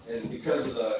And because of the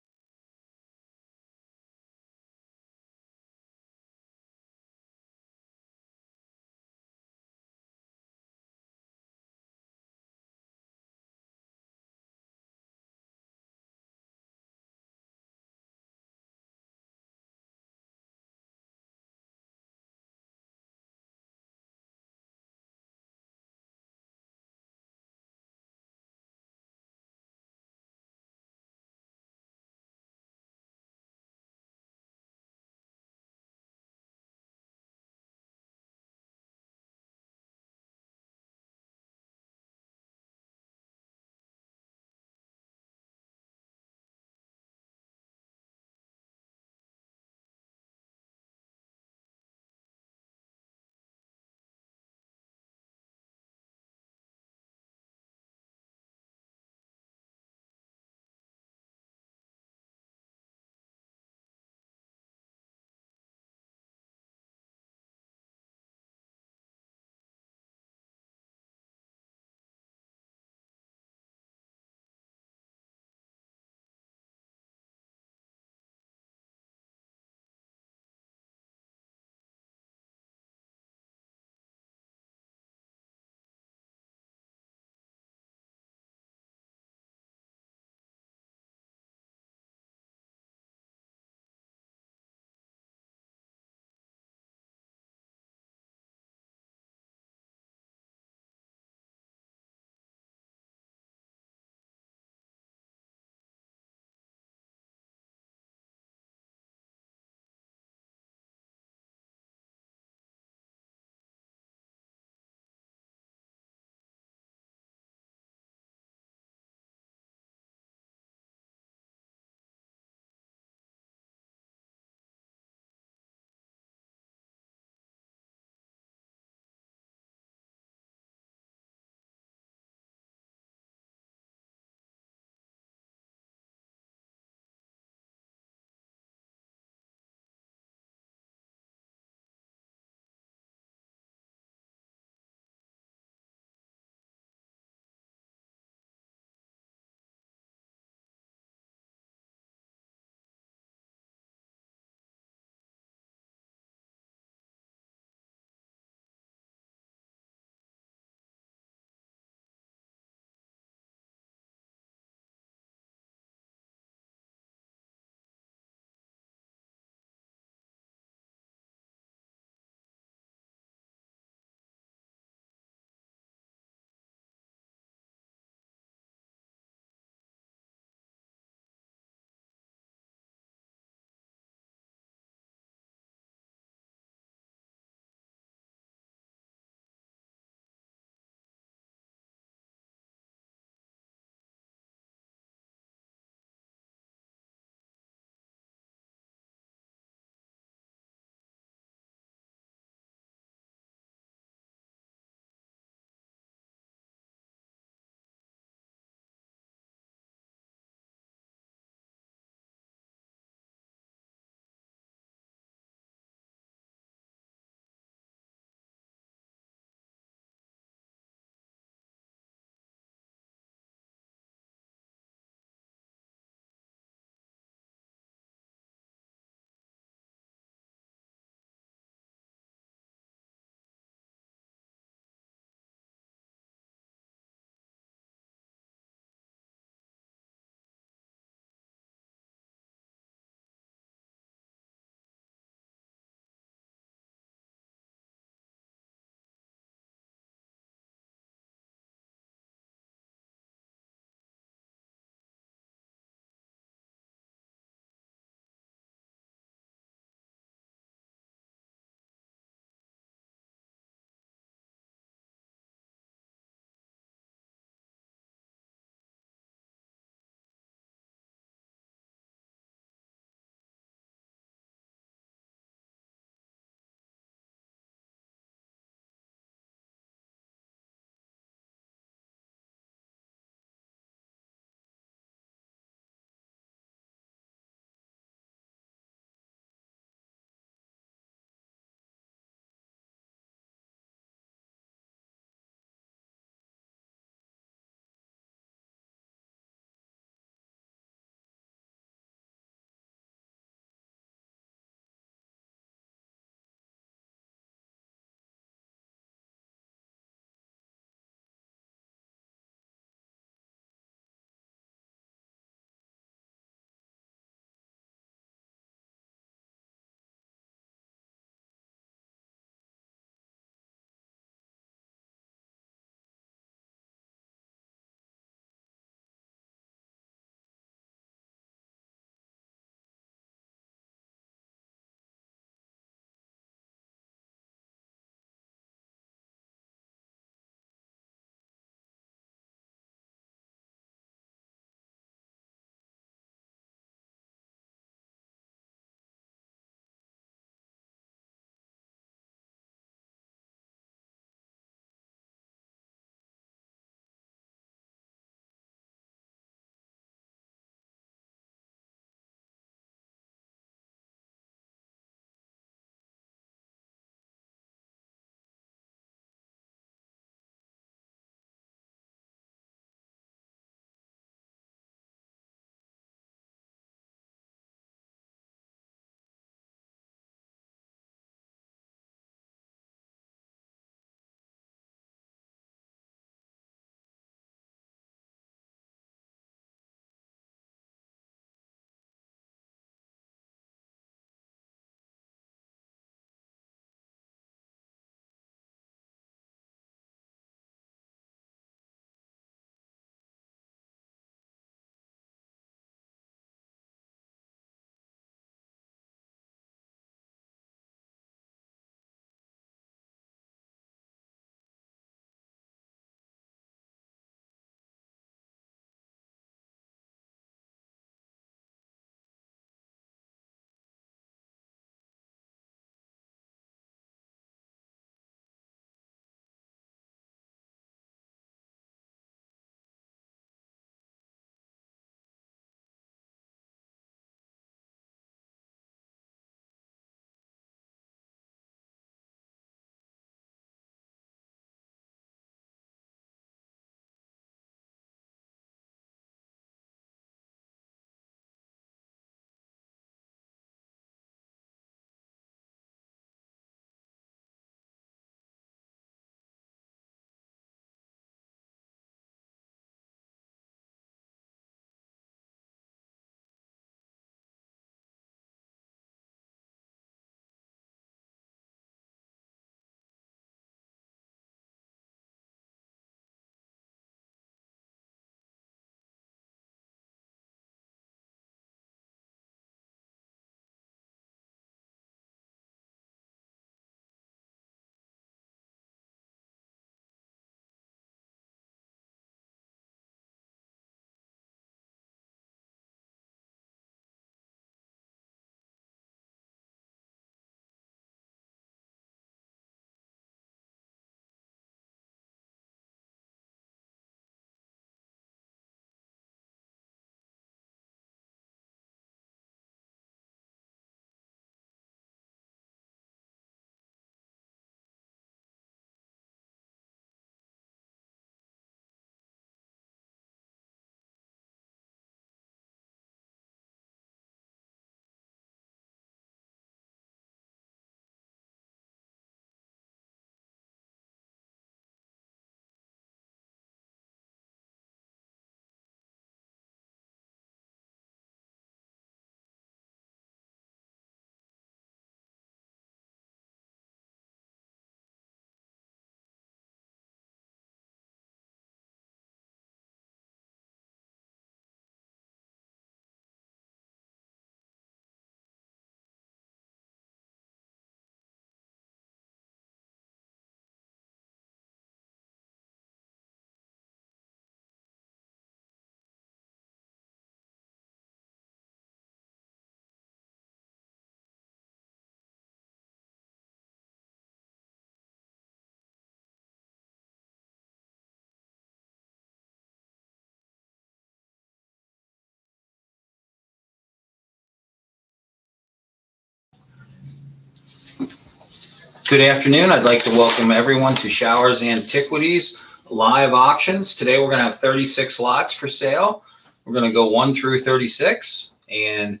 Good afternoon. I'd like to welcome everyone to Showers Antiquities live auctions. Today we're going to have 36 lots for sale. We're going to go 1 through 36, and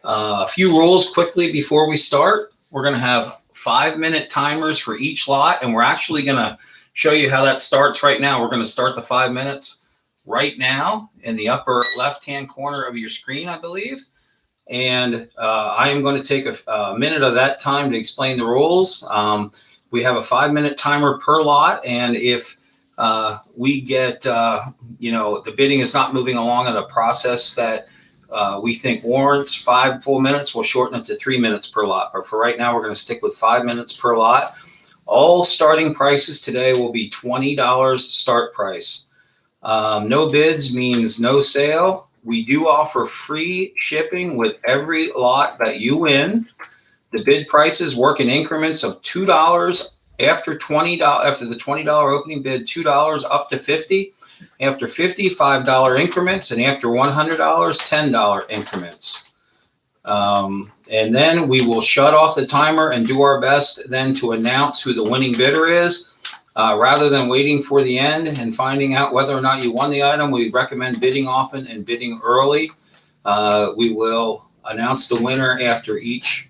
a few rules quickly before we start. We're going to have 5-minute timers for each lot, and we're actually going to show you how that starts right now. We're going to start the 5 minutes right now in the upper left-hand corner of your screen, I believe. And I am going to take a minute of that time to explain the rules. We have a 5-minute timer per lot, and if we get, the bidding is not moving along in a process that we think warrants 5 full minutes, we'll shorten it to 3 minutes per lot. But for right now, we're going to stick with 5 minutes per lot. All starting prices today will be $20 start price. No bids means no sale. We do offer free shipping with every lot that you win. The bid prices work in increments of $2 after $20 after the $20 opening bid, $2 up to $50. After $50, $5 increments, and after $100, $10 increments. And then we will shut off the timer and do our best then to announce who the winning bidder is. Rather than waiting for the end and finding out whether or not you won the item, we recommend bidding often and bidding early. We will announce the winner after each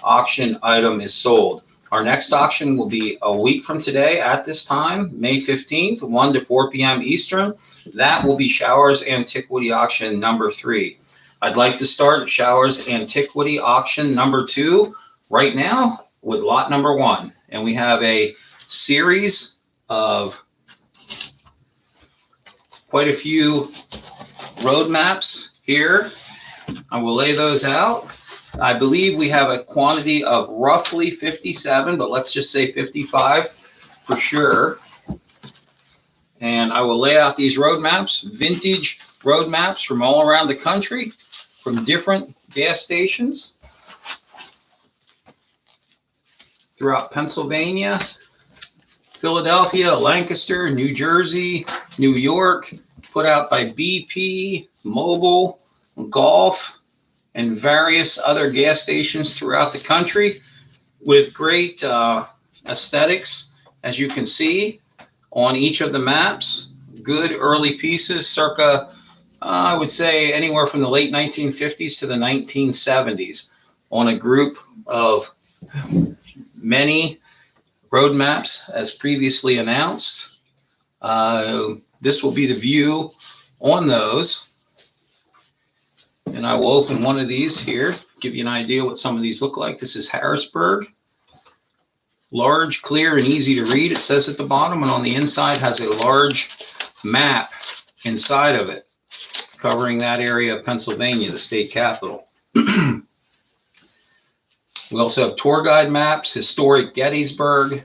auction item is sold. Our next auction will be a week from today at this time, May 15th, 1 to 4 p.m. Eastern. That will be Showers Antiquity Auction number 3. I'd like to start Showers Antiquity Auction number 2 right now with lot number 1. And we have a series of quite a few road maps here. I will lay those out. I believe we have a quantity of roughly 57, but let's just say 55 for sure. And I will lay out these road maps, vintage road maps from all around the country, from different gas stations throughout Pennsylvania, Philadelphia, Lancaster, New Jersey, New York, put out by BP, Mobil, Gulf, and various other gas stations throughout the country with great aesthetics, as you can see on each of the maps. Good early pieces, circa, I would say, anywhere from the late 1950s to the 1970s on a group of many road maps as previously announced. This will be the view on those. And I will open one of these here, give you an idea what some of these look like. This is Harrisburg. Large, clear, and easy to read. It says at the bottom, and on the inside has a large map inside of it, covering that area of Pennsylvania, the state capital. We also have tour guide maps, historic Gettysburg,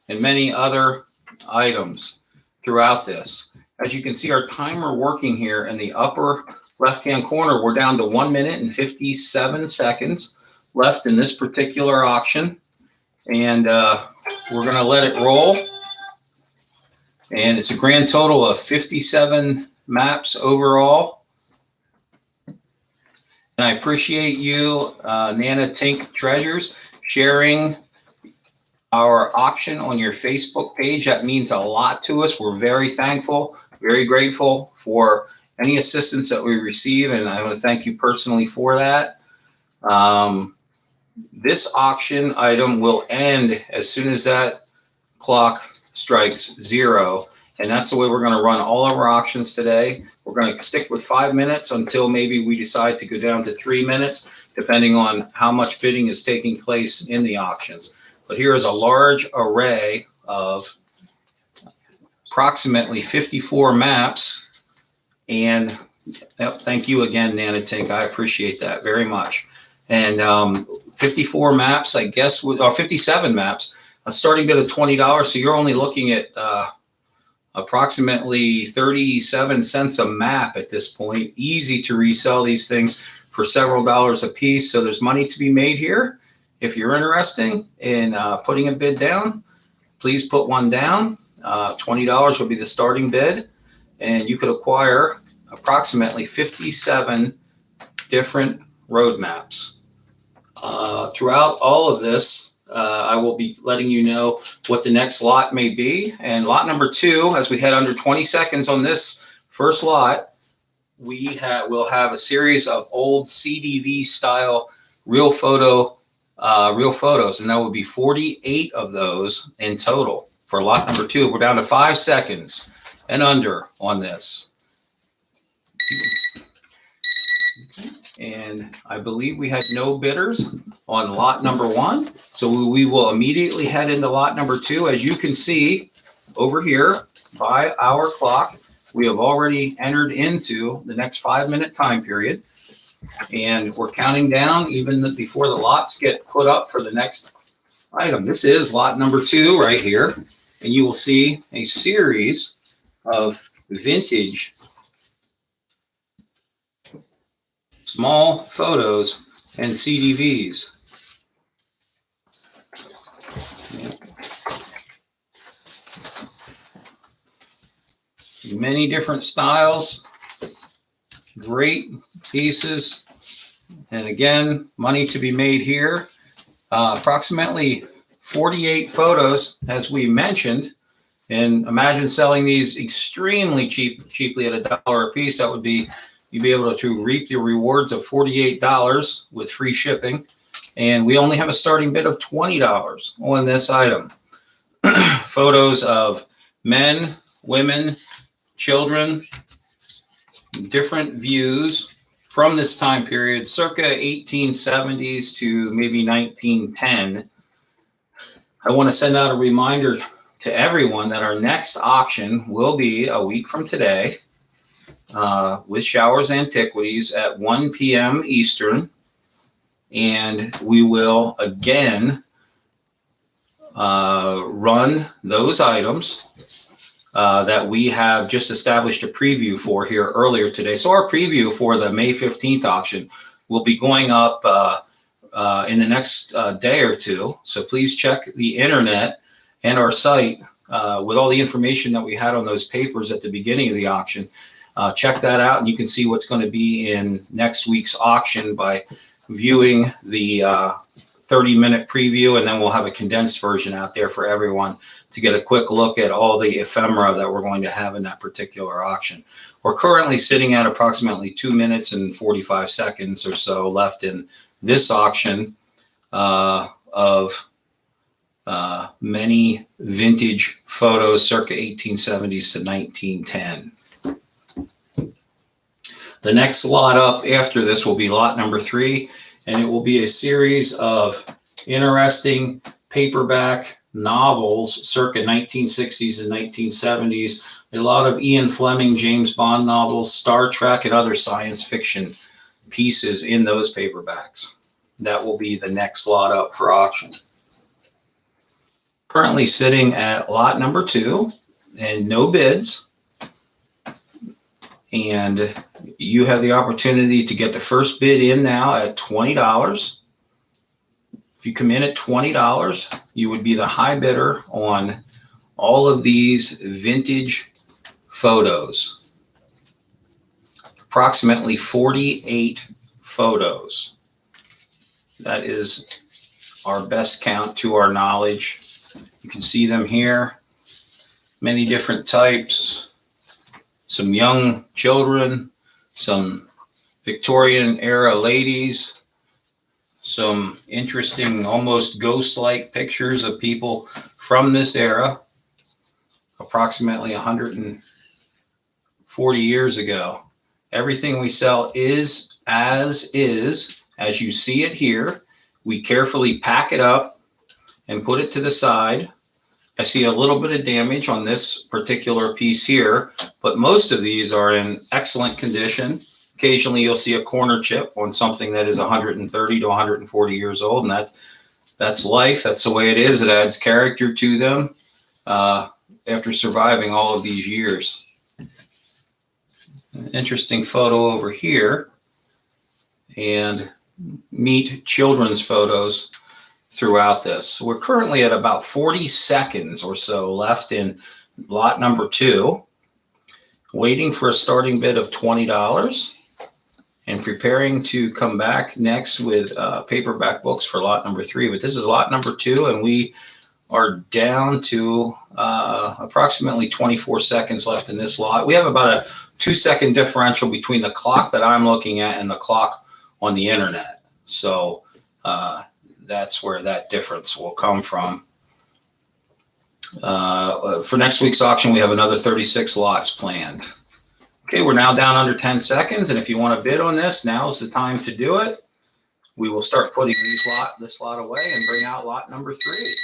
and many other items throughout this. As you can see, our timer working here in the upper left-hand corner, we're down to 1 minute and 57 seconds left in this particular auction. And we're going to let it roll. And it's a grand total of 57 maps overall. And I appreciate you, Nana Tink Treasures, sharing our auction on your Facebook page. That means a lot to us. We're very thankful, very grateful for any assistance that we receive, and I want to thank you personally for that. This auction item will end as soon as that clock strikes 0. And that's the way we're going to run all of our auctions today. We're going to stick with 5 minutes until maybe we decide to go down to 3 minutes, depending on how much bidding is taking place in the auctions. But here is a large array of approximately 54 maps. And thank you again, Nanotink. I appreciate that very much. And 54 maps, I guess, or 57 maps, a starting bid of $20. So you're only looking at approximately 37 cents a map at this point. Easy to resell these things for several dollars a piece. So there's money to be made here. If you're interested in putting a bid down, please put one down. $20 will be the starting bid, and you could acquire approximately 57 different road maps. Throughout all of this, I will be letting you know what the next lot may be. And lot number 2, as we head under 20 seconds on this first lot, we'll have a series of old CDV style real photos, and that will be 48 of those in total for lot number 2. We're down to 5 seconds and under on this. And I believe we had no bidders on lot number 1. So we will immediately head into lot number 2. As you can see over here by our clock, we have already entered into the next 5-minute time period. And we're counting down even before the lots get put up for the next item. This is lot number 2 right here. And you will see a series of vintage small photos and CDVs. Many different styles, great pieces, and again, money to be made here. Approximately 48 photos, as we mentioned, and imagine selling these extremely cheaply at $1 a piece. That would be, you'd be able to reap the rewards of $48 with free shipping. And we only have a starting bid of $20 on this item. Photos of men, women, children, different views from this time period, circa 1870s to maybe 1910. I want to send out a reminder to everyone that our next auction will be a week from today with Showers Antiquities at 1 p.m. Eastern. And we will again run those items that we have just established a preview for here earlier today. So our preview for the May 15th auction will be going up in the next day or two. So please check the internet and our site with all the information that we had on those papers at the beginning of the auction. Check that out, and you can see what's going to be in next week's auction by viewing the 30-minute preview, and then we'll have a condensed version out there for everyone to get a quick look at all the ephemera that we're going to have in that particular auction. We're currently sitting at approximately 2 minutes and 45 seconds or so left in this auction of many vintage photos circa 1870s to 1910. The next lot up after this will be lot number 3, and it will be a series of interesting paperback novels circa 1960s and 1970s. A lot of Ian Fleming, James Bond novels, Star Trek, and other science fiction pieces in those paperbacks. That will be the next lot up for auction. Currently sitting at lot number 2 and no bids. And you have the opportunity to get the first bid in now at $20. If you come in at $20, you would be the high bidder on all of these vintage photos. Approximately 48 photos. That is our best count to our knowledge. You can see them here. Many different types. Some young children, some Victorian era ladies, some interesting, almost ghost-like pictures of people from this era, approximately 140 years ago. Everything we sell is, as you see it here. We carefully pack it up and put it to the side. I see a little bit of damage on this particular piece here, but most of these are in excellent condition. Occasionally you'll see a corner chip on something that is 130 to 140 years old, and that's life. That's the way it is. It adds character to them after surviving all of these years. An interesting photo over here, and neat children's photos throughout this. We're currently at about 40 seconds or so left in lot number 2, waiting for a starting bid of $20. and preparing to come back next with paperback books for lot number 3. But this is lot number 2, and we are down to approximately 24 seconds left in this lot. We have about a 2-second differential between the clock that I'm looking at and the clock on the internet. So that's where that difference will come from. For next week's auction, we have another 36 lots planned. Okay, we're now down under 10 seconds, and if you want to bid on this, now is the time to do it. We will start putting this lot away and bring out lot number 3.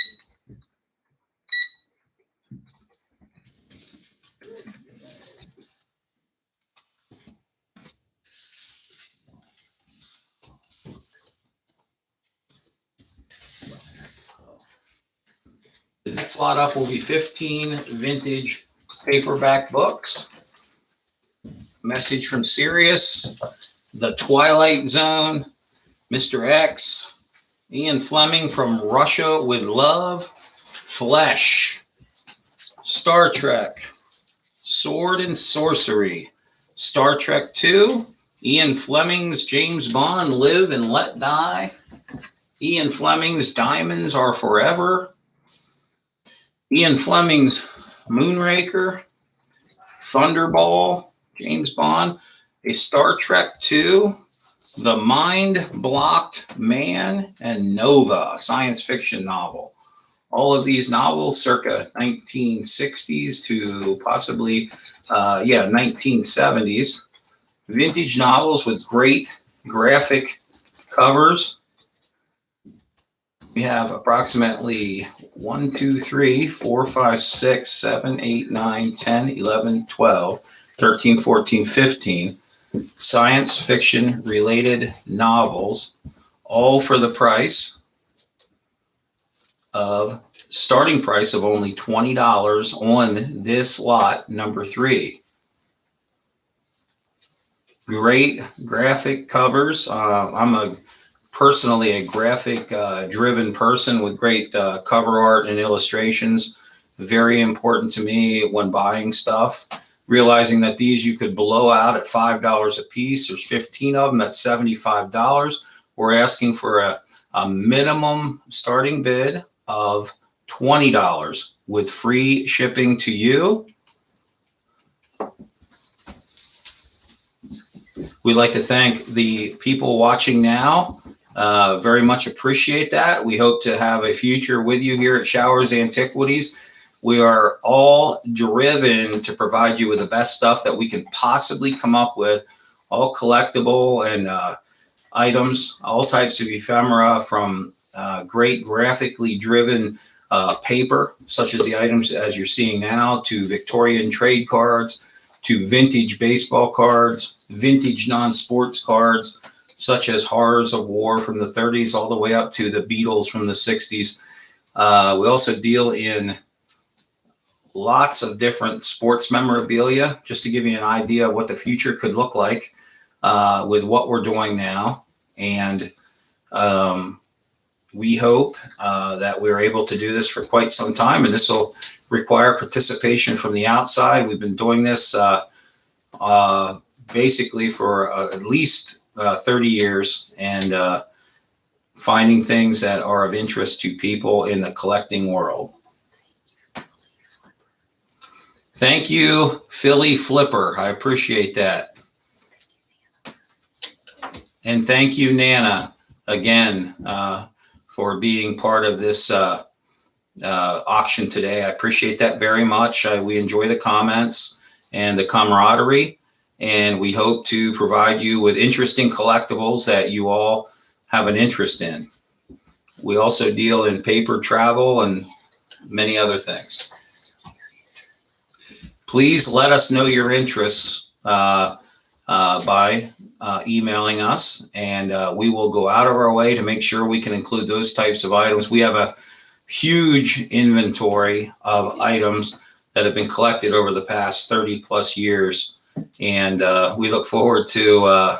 The next lot up will be 15 vintage paperback books. Message from Sirius, The Twilight Zone, Mr. X, Ian Fleming, From Russia with Love, Flesh, Star Trek, Sword and Sorcery, Star Trek II, Ian Fleming's James Bond, Live and Let Die, Ian Fleming's Diamonds Are Forever, Ian Fleming's Moonraker, Thunderball, James Bond, a Star Trek II, The Mind-Blocked Man, and Nova, a science fiction novel. All of these novels circa 1960s to possibly, 1970s. Vintage novels with great graphic covers. We have approximately 1, 2, 3, 4, 5, 6, 7, 8, 9, 10, 11, 12, 13, 14, 15 science fiction related novels, all for the starting price of only $20 on this lot number 3. Great graphic covers. I'm personally a graphic driven person with great cover art and illustrations. Very important to me when buying stuff. Realizing that these you could blow out at $5 a piece. There's 15 of them. That's $75. We're asking for a minimum starting bid of $20 with free shipping to you. We'd like to thank the people watching now. Very much appreciate that. We hope to have a future with you here at Showers Antiquities. We are all driven to provide you with the best stuff that we can possibly come up with, all collectible and items, all types of ephemera, from great graphically driven paper, such as the items as you're seeing now, to Victorian trade cards, to vintage baseball cards, vintage non-sports cards, such as Horrors of War from the 30s all the way up to the Beatles from the 60s. We also deal in lots of different sports memorabilia, just to give you an idea of what the future could look like with what we're doing now. And we hope that we're able to do this for quite some time, and this will require participation from the outside. We've been doing this basically for at least 30 years, and finding things that are of interest to people in the collecting world. Thank you, Philly Flipper. I appreciate that. And thank you, Nana, again, for being part of this auction today. I appreciate that very much. We enjoy the comments and the camaraderie, and we hope to provide you with interesting collectibles that you all have an interest in. We also deal in paper travel and many other things. Please let us know your interests by emailing us, and we will go out of our way to make sure we can include those types of items. We have a huge inventory of items that have been collected over the past 30 plus years, and we look forward to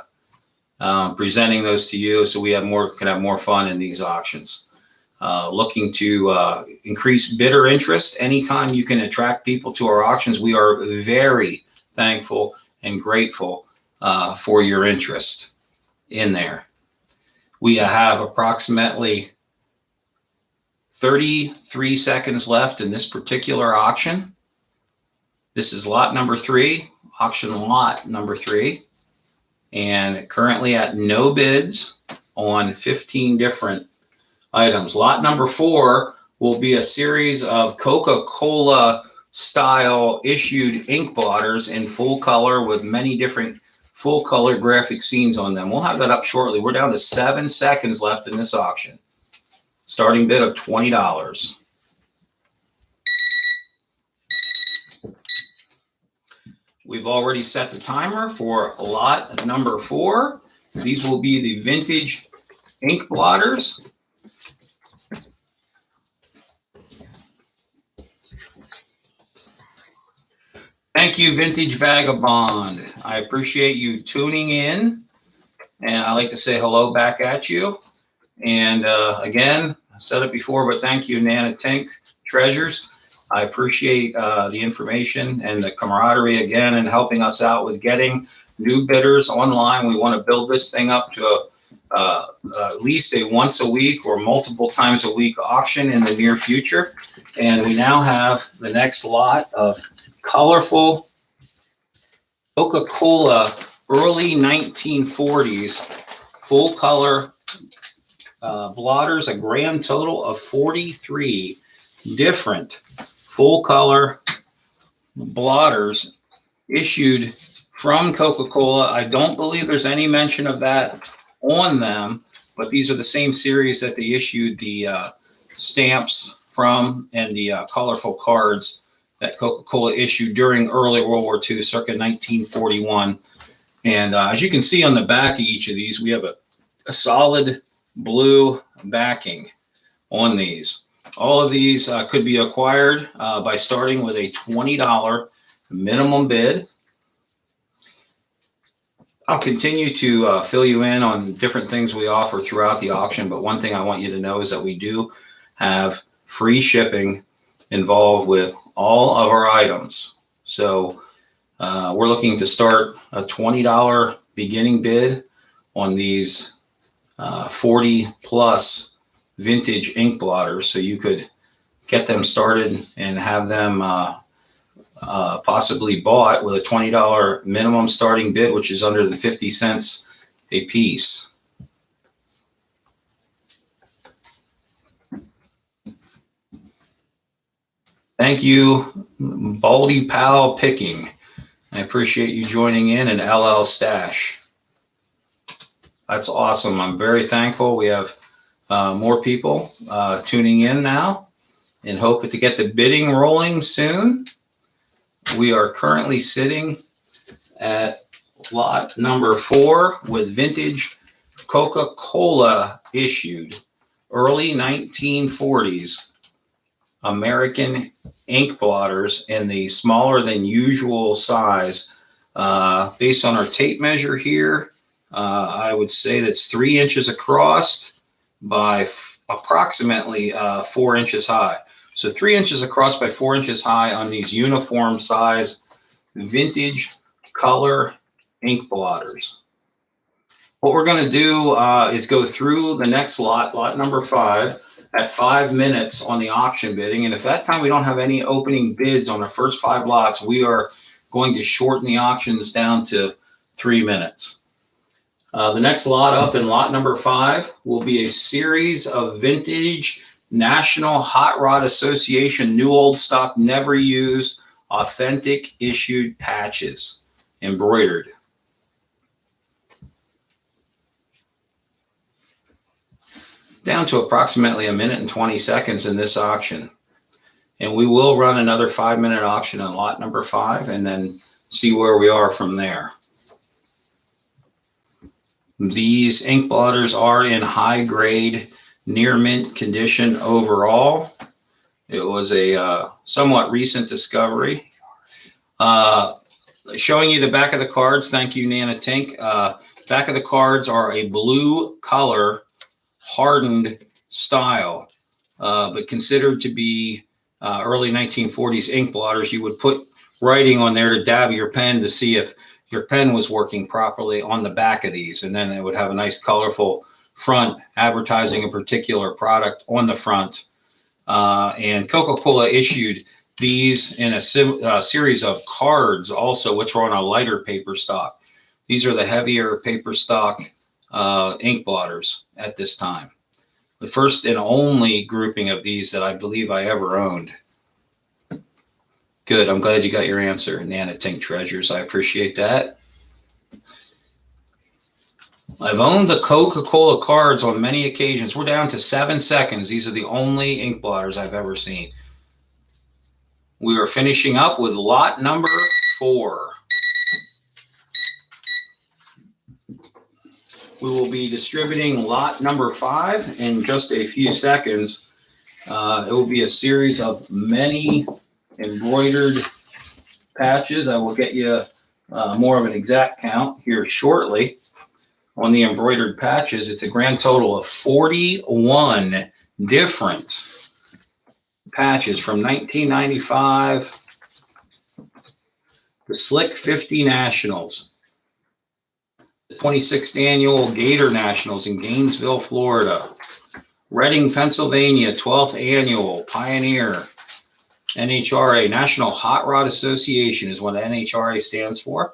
presenting those to you so we can have more fun in these auctions. Looking to increase bidder interest. Anytime you can attract people to our auctions, we are very thankful and grateful for your interest in there. We have approximately 33 seconds left in this particular auction. This is lot number 3, auction lot number 3, and currently at no bids on 15 different items. Lot number 4 will be a series of Coca-Cola style issued ink blotters in full color with many different full color graphic scenes on them. We'll have that up shortly. We're down to 7 seconds left in this auction. Starting bid of $20. We've already set the timer for lot number 4. These will be the vintage ink blotters. Thank you, Vintage Vagabond. I appreciate you tuning in, and I like to say hello back at you. And again, I said it before, but thank you, Nana Tink Treasures. I appreciate the information and the camaraderie again, and helping us out with getting new bidders online. We want to build this thing up to at least a once a week or multiple times a week auction in the near future. And we now have the next lot of colorful Coca-Cola early 1940s full color blotters, a grand total of 43 different full color blotters issued from Coca-Cola. I don't believe there's any mention of that on them, but these are the same series that they issued the stamps from and the colorful cards that Coca-Cola issued during early World War II, circa 1941. And as you can see on the back of each of these, we have a solid blue backing on these. All of these could be acquired by starting with a $20 minimum bid. I'll continue to fill you in on different things we offer throughout the auction, but one thing I want you to know is that we do have free shipping involved with all of our items. So we're looking to start a $20 beginning bid on these 40 plus vintage ink blotters, so you could get them started and have them possibly bought with a $20 minimum starting bid, which is under the 50 cents a piece. Thank you, Baldy Pal Picking. I appreciate you joining in, and LL Stash. That's awesome. I'm very thankful. We have more people tuning in now, and hope to get the bidding rolling soon. We are currently sitting at lot number 4 with vintage Coca-Cola issued early 1940s American ink blotters in the smaller than usual size. Based on our tape measure here, I would say that's 3 inches across by approximately 4 inches high. So 3 inches across by 4 inches high on these uniform size vintage color ink blotters. What we're going to do is go through the next lot, lot number 5, at 5 minutes on the auction bidding. And if that time we don't have any opening bids on the first 5 lots, we are going to shorten the auctions down to 3 minutes. The next lot up in lot number 5 will be a series of vintage National Hot Rod Association new old stock, never used, authentic issued patches, embroidered. Down to approximately 1 minute and 20 seconds in this auction. And we will run another 5-minute auction on lot number 5 and then see where we are from there. These ink blotters are in high grade, near mint condition overall. It was a somewhat recent discovery. Showing you the back of the cards. Thank you, Nana Tink. Back of the cards are a blue color, hardened style, but considered to be early 1940s ink blotters. You would put writing on there to dab your pen to see if your pen was working properly on the back of these. And then it would have a nice colorful front advertising a particular product on the front. And Coca-Cola issued these in a series of cards also, which were on a lighter paper stock. These are the heavier paper stock ink blotters at this time. The first and only grouping of these that I believe I ever owned. Good. I'm glad you got your answer, Nana Tink Treasures. I appreciate that. I've owned the Coca-Cola cards on many occasions. We're down to 7 seconds. These are the only ink blotters I've ever seen. We are finishing up with lot number 4. We will be distributing lot number 5 in just a few seconds. It will be a series of many embroidered patches. I will get you more of an exact count here shortly on the embroidered patches. It's a grand total of 41 different patches from 1995, the Slick 50 Nationals, the 26th annual Gator Nationals in Gainesville, Florida, Reading, Pennsylvania, 12th annual Pioneer NHRA, National Hot Rod Association is what NHRA stands for.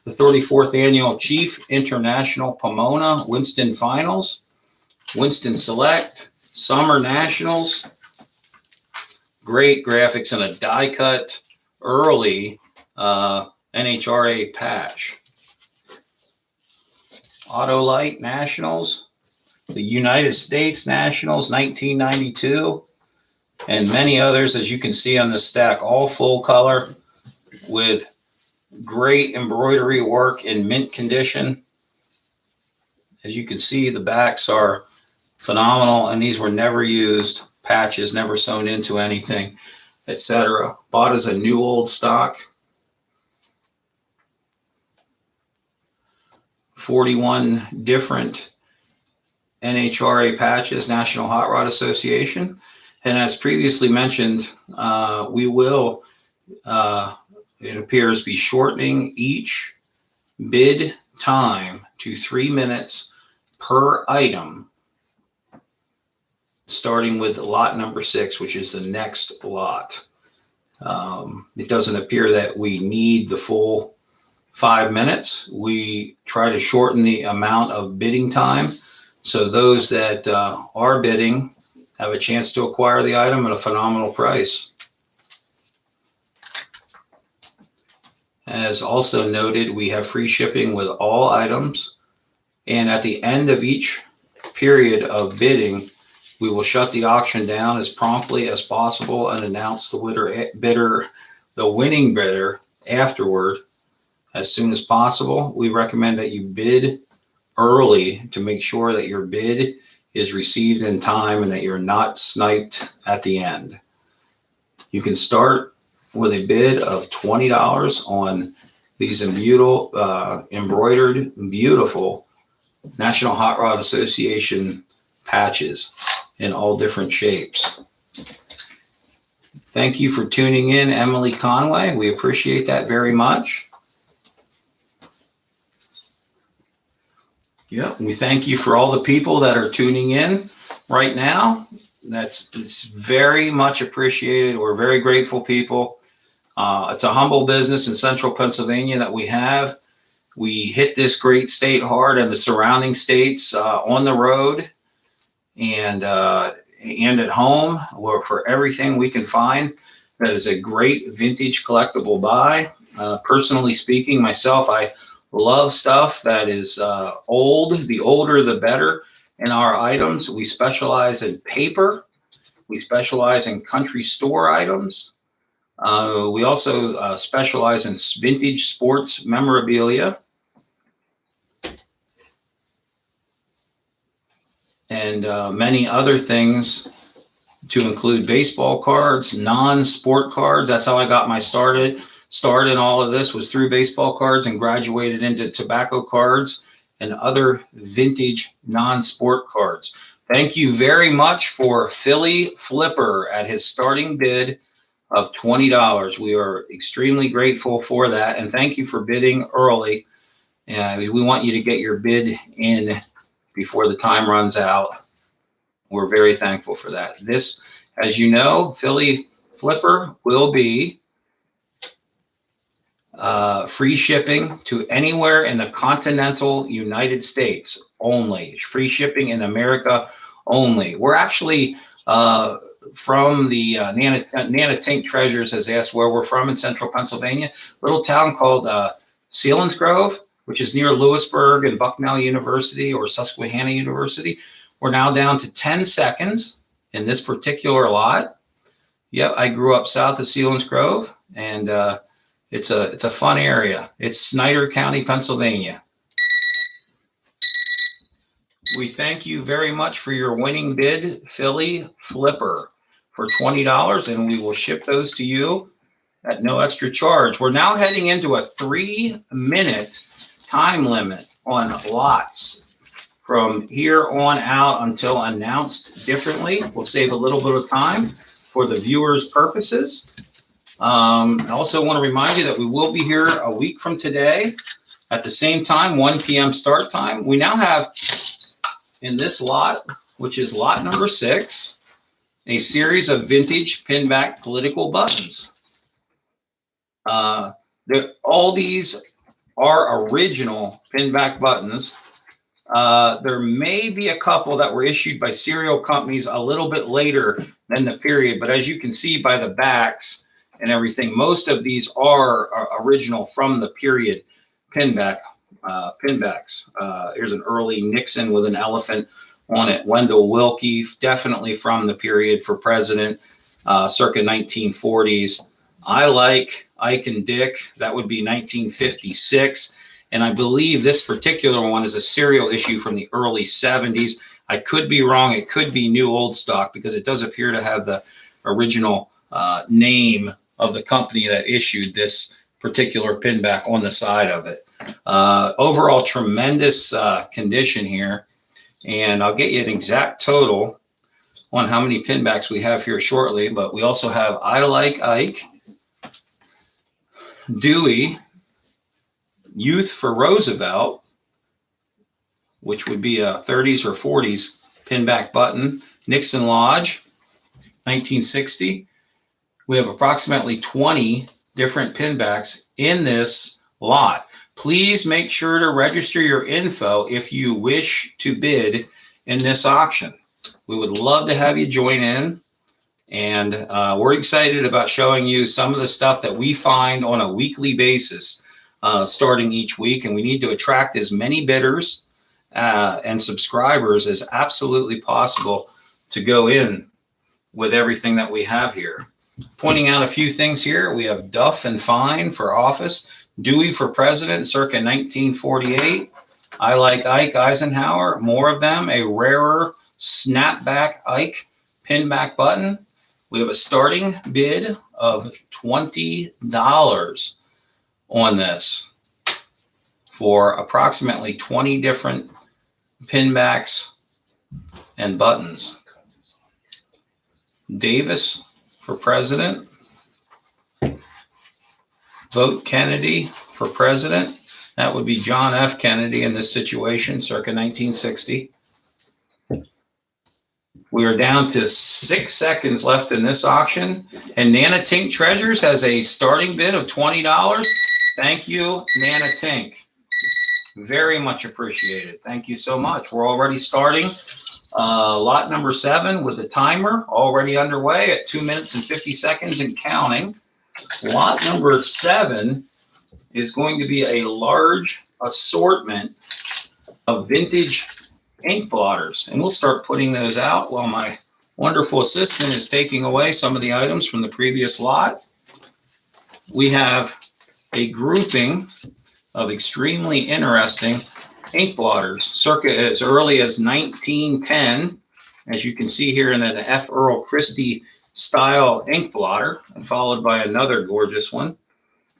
The 34th annual Chief International Pomona Winston Finals, Winston Select, Summer Nationals. Great graphics and a die cut early NHRA patch. Autolite Nationals, the United States Nationals 1992. And many others, as you can see on the stack, all full color with great embroidery work in mint condition. As you can see, the backs are phenomenal, and these were never used patches, never sewn into anything, etc. Bought as a new old stock. 41 different NHRA patches, National Hot Rod Association. And as previously mentioned, we will, it appears, be shortening each bid time to 3 minutes per item, starting with lot number 6, which is the next lot. It doesn't appear that we need the full 5 minutes. We try to shorten the amount of bidding time so those that are bidding have a chance to acquire the item at a phenomenal price. As also noted, we have free shipping with all items. And at the end of each period of bidding, we will shut the auction down as promptly as possible and announce the winning bidder afterward as soon as possible. We recommend that you bid early to make sure that your bid is received in time and that you're not sniped at the end. You can start with a bid of $20 on these embroidered, beautiful National Hot Rod Association patches in all different shapes. Thank you for tuning in, Emily Conway. We appreciate that very much. Yeah, we thank you for all the people that are tuning in right now. It's very much appreciated. We're very grateful people. It's a humble business in central Pennsylvania that we have. We hit this great state hard and the surrounding states on the road and at home for everything we can find. That is a great vintage collectible buy. Personally speaking, myself, I love stuff that is old. The older, the better. In our items, we specialize in paper. We specialize in country store items. We also specialize in vintage sports memorabilia. And many other things, to include baseball cards, non-sport cards. That's how I got my start in all of this, was through baseball cards, and graduated into tobacco cards and other vintage non-sport cards. Thank you very much for Philly Flipper at his starting bid of $20. We are extremely grateful for that, and thank you for bidding early. We want you to get your bid in before the time runs out. We're very thankful for that. This, as you know, Philly Flipper will be free shipping to anywhere in the continental United States only. Free shipping in America only. We're actually from the Nana Tink Treasures has asked where we're from in central Pennsylvania. Little town called Selinsgrove, which is near Lewisburg and Bucknell University or Susquehanna University. We're now down to 10 seconds in this particular lot. Yep, I grew up south of Selinsgrove, and it's a fun area. It's Snyder County, Pennsylvania. We thank you very much for your winning bid, Philly Flipper, for $20, and we will ship those to you at no extra charge. We're now heading into a 3-minute time limit on lots from here on out until announced differently. We'll save a little bit of time for the viewers' purposes. I also want to remind you that we will be here a week from today at the same time, 1 p.m. start time. We now have in this lot, which is lot number 6, a series of vintage pinback political buttons. All these are original pinback buttons. There may be a couple that were issued by serial companies a little bit later than the period, but as you can see by the backs and everything, most of these are original from the period pinbacks. Here's an early Nixon with an elephant on it. Wendell Willkie, definitely from the period for president, circa 1940s. I Like Ike and Dick, that would be 1956. And I believe this particular one is a serial issue from the early 70s. I could be wrong. It could be new old stock because it does appear to have the original name of the company that issued this particular pinback on the side of it. Overall, tremendous condition here. And I'll get you an exact total on how many pinbacks we have here shortly. But we also have I Like Ike, Dewey, Youth for Roosevelt, which would be a 30s or 40s pinback button, Nixon Lodge, 1960. We have approximately 20 different pinbacks in this lot. Please make sure to register your info if you wish to bid in this auction. We would love to have you join in. And we're excited about showing you some of the stuff that we find on a weekly basis starting each week. And we need to attract as many bidders and subscribers as absolutely possible to go in with everything that we have here. Pointing out a few things here, we have Duff and Fine for office, Dewey for president, circa 1948. I Like Ike Eisenhower, more of them, a rarer snapback Ike pinback button. We have a starting bid of $20 on this for approximately 20 different pinbacks and buttons. Davis for president. Vote Kennedy for president. That would be John F. Kennedy in this situation, circa 1960. We are down to 6 seconds left in this auction, and Nana Tink Treasures has a starting bid of $20. Thank you, Nana Tink. Very much appreciated. Thank you so much. We're already starting lot number 7 with the timer already underway at 2 minutes and 50 seconds and counting. Lot number 7 is going to be a large assortment of vintage ink blotters, and we'll start putting those out while my wonderful assistant is taking away some of the items from the previous lot. We have a grouping of extremely interesting ink blotters, circa as early as 1910, as you can see here in an F. Earl Christie style ink blotter, and followed by another gorgeous one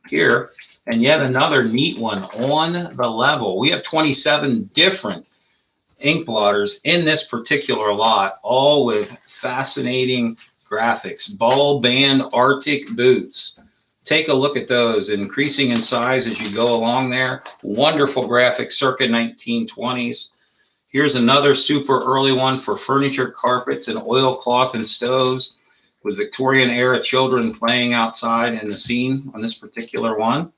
here, and yet another neat one on the level. We have 27 different ink blotters in this particular lot, all with fascinating graphics. Ball band Arctic boots. Take a look at those, increasing in size as you go along there. Wonderful graphics, circa 1920s. Here's another super early one for furniture, carpets, and oilcloth and stoves, with Victorian era children playing outside in the scene on this particular one.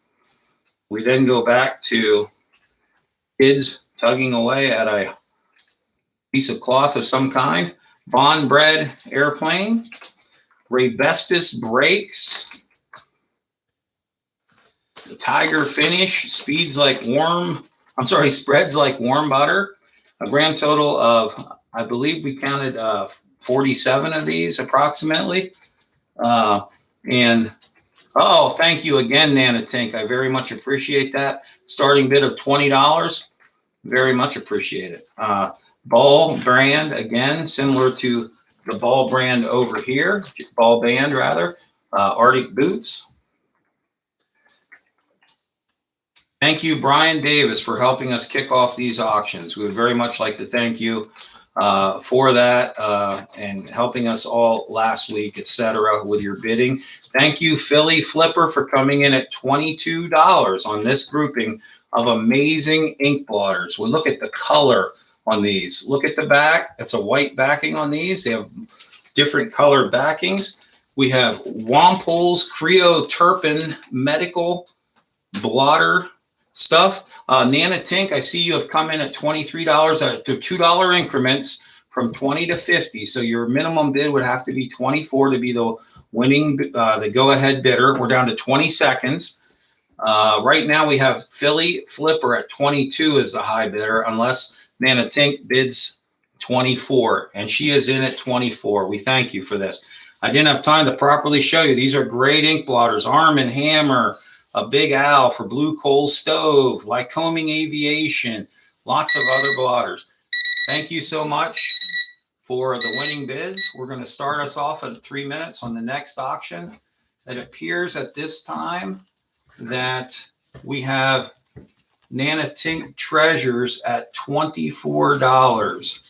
We then go back to kids tugging away at a piece of cloth of some kind. Bond Bread airplane. Raybestos brakes. The Tiger finish. Spreads like warm butter. A grand total of, I believe we counted 47 of these approximately. And oh, thank you again, Nanotink. I very much appreciate that. Starting bid of $20. Very much appreciate it. Ball brand, again, similar to the Ball brand over here. Ball band, rather. Arctic boots. Thank you, Brian Davis, for helping us kick off these auctions. We would very much like to thank you for that and helping us all last week, etc., with your bidding. Thank you, Philly Flipper, for coming in at $22 on this grouping of amazing ink blotters. We'll look at the color on these. Look at the back. It's a white backing on these. They have different color backings. We have Wampol's Creo Turpin Medical Blotter stuff. Nanotink, I see you have come in at $23 to $2 increments from 20 to 50. So your minimum bid would have to be 24 to be the winning, the go-ahead bidder. We're down to 20 seconds. Right now we have Philly Flipper at 22 as the high bidder, unless Nanotink bids 24, and she is in at 24. We thank you for this. I didn't have time to properly show you. These are great ink blotters. Arm & Hammer, a Big Al for Blue Coal Stove, Lycoming Aviation, lots of other blotters. Thank you so much for the winning bids. We're going to start us off at 3 minutes on the next auction. It appears at this time that we have Nanotink Treasures at $24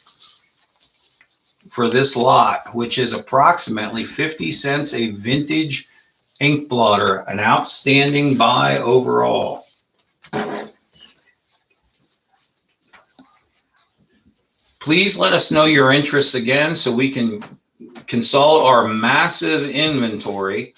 for this lot, which is approximately 50 cents a vintage ink blotter, an outstanding buy overall. Please let us know your interests again so we can consult our massive inventory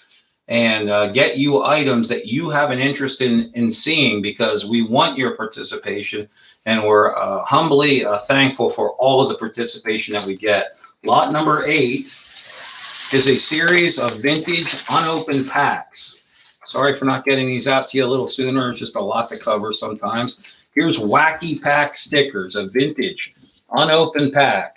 and get you items that you have an interest in seeing, because we want your participation, and we're humbly thankful for all of the participation that we get. Lot number 8 is a series of vintage unopened packs. Sorry for not getting these out to you a little sooner. It's just a lot to cover sometimes. Here's Wacky Pack stickers, a vintage unopened pack.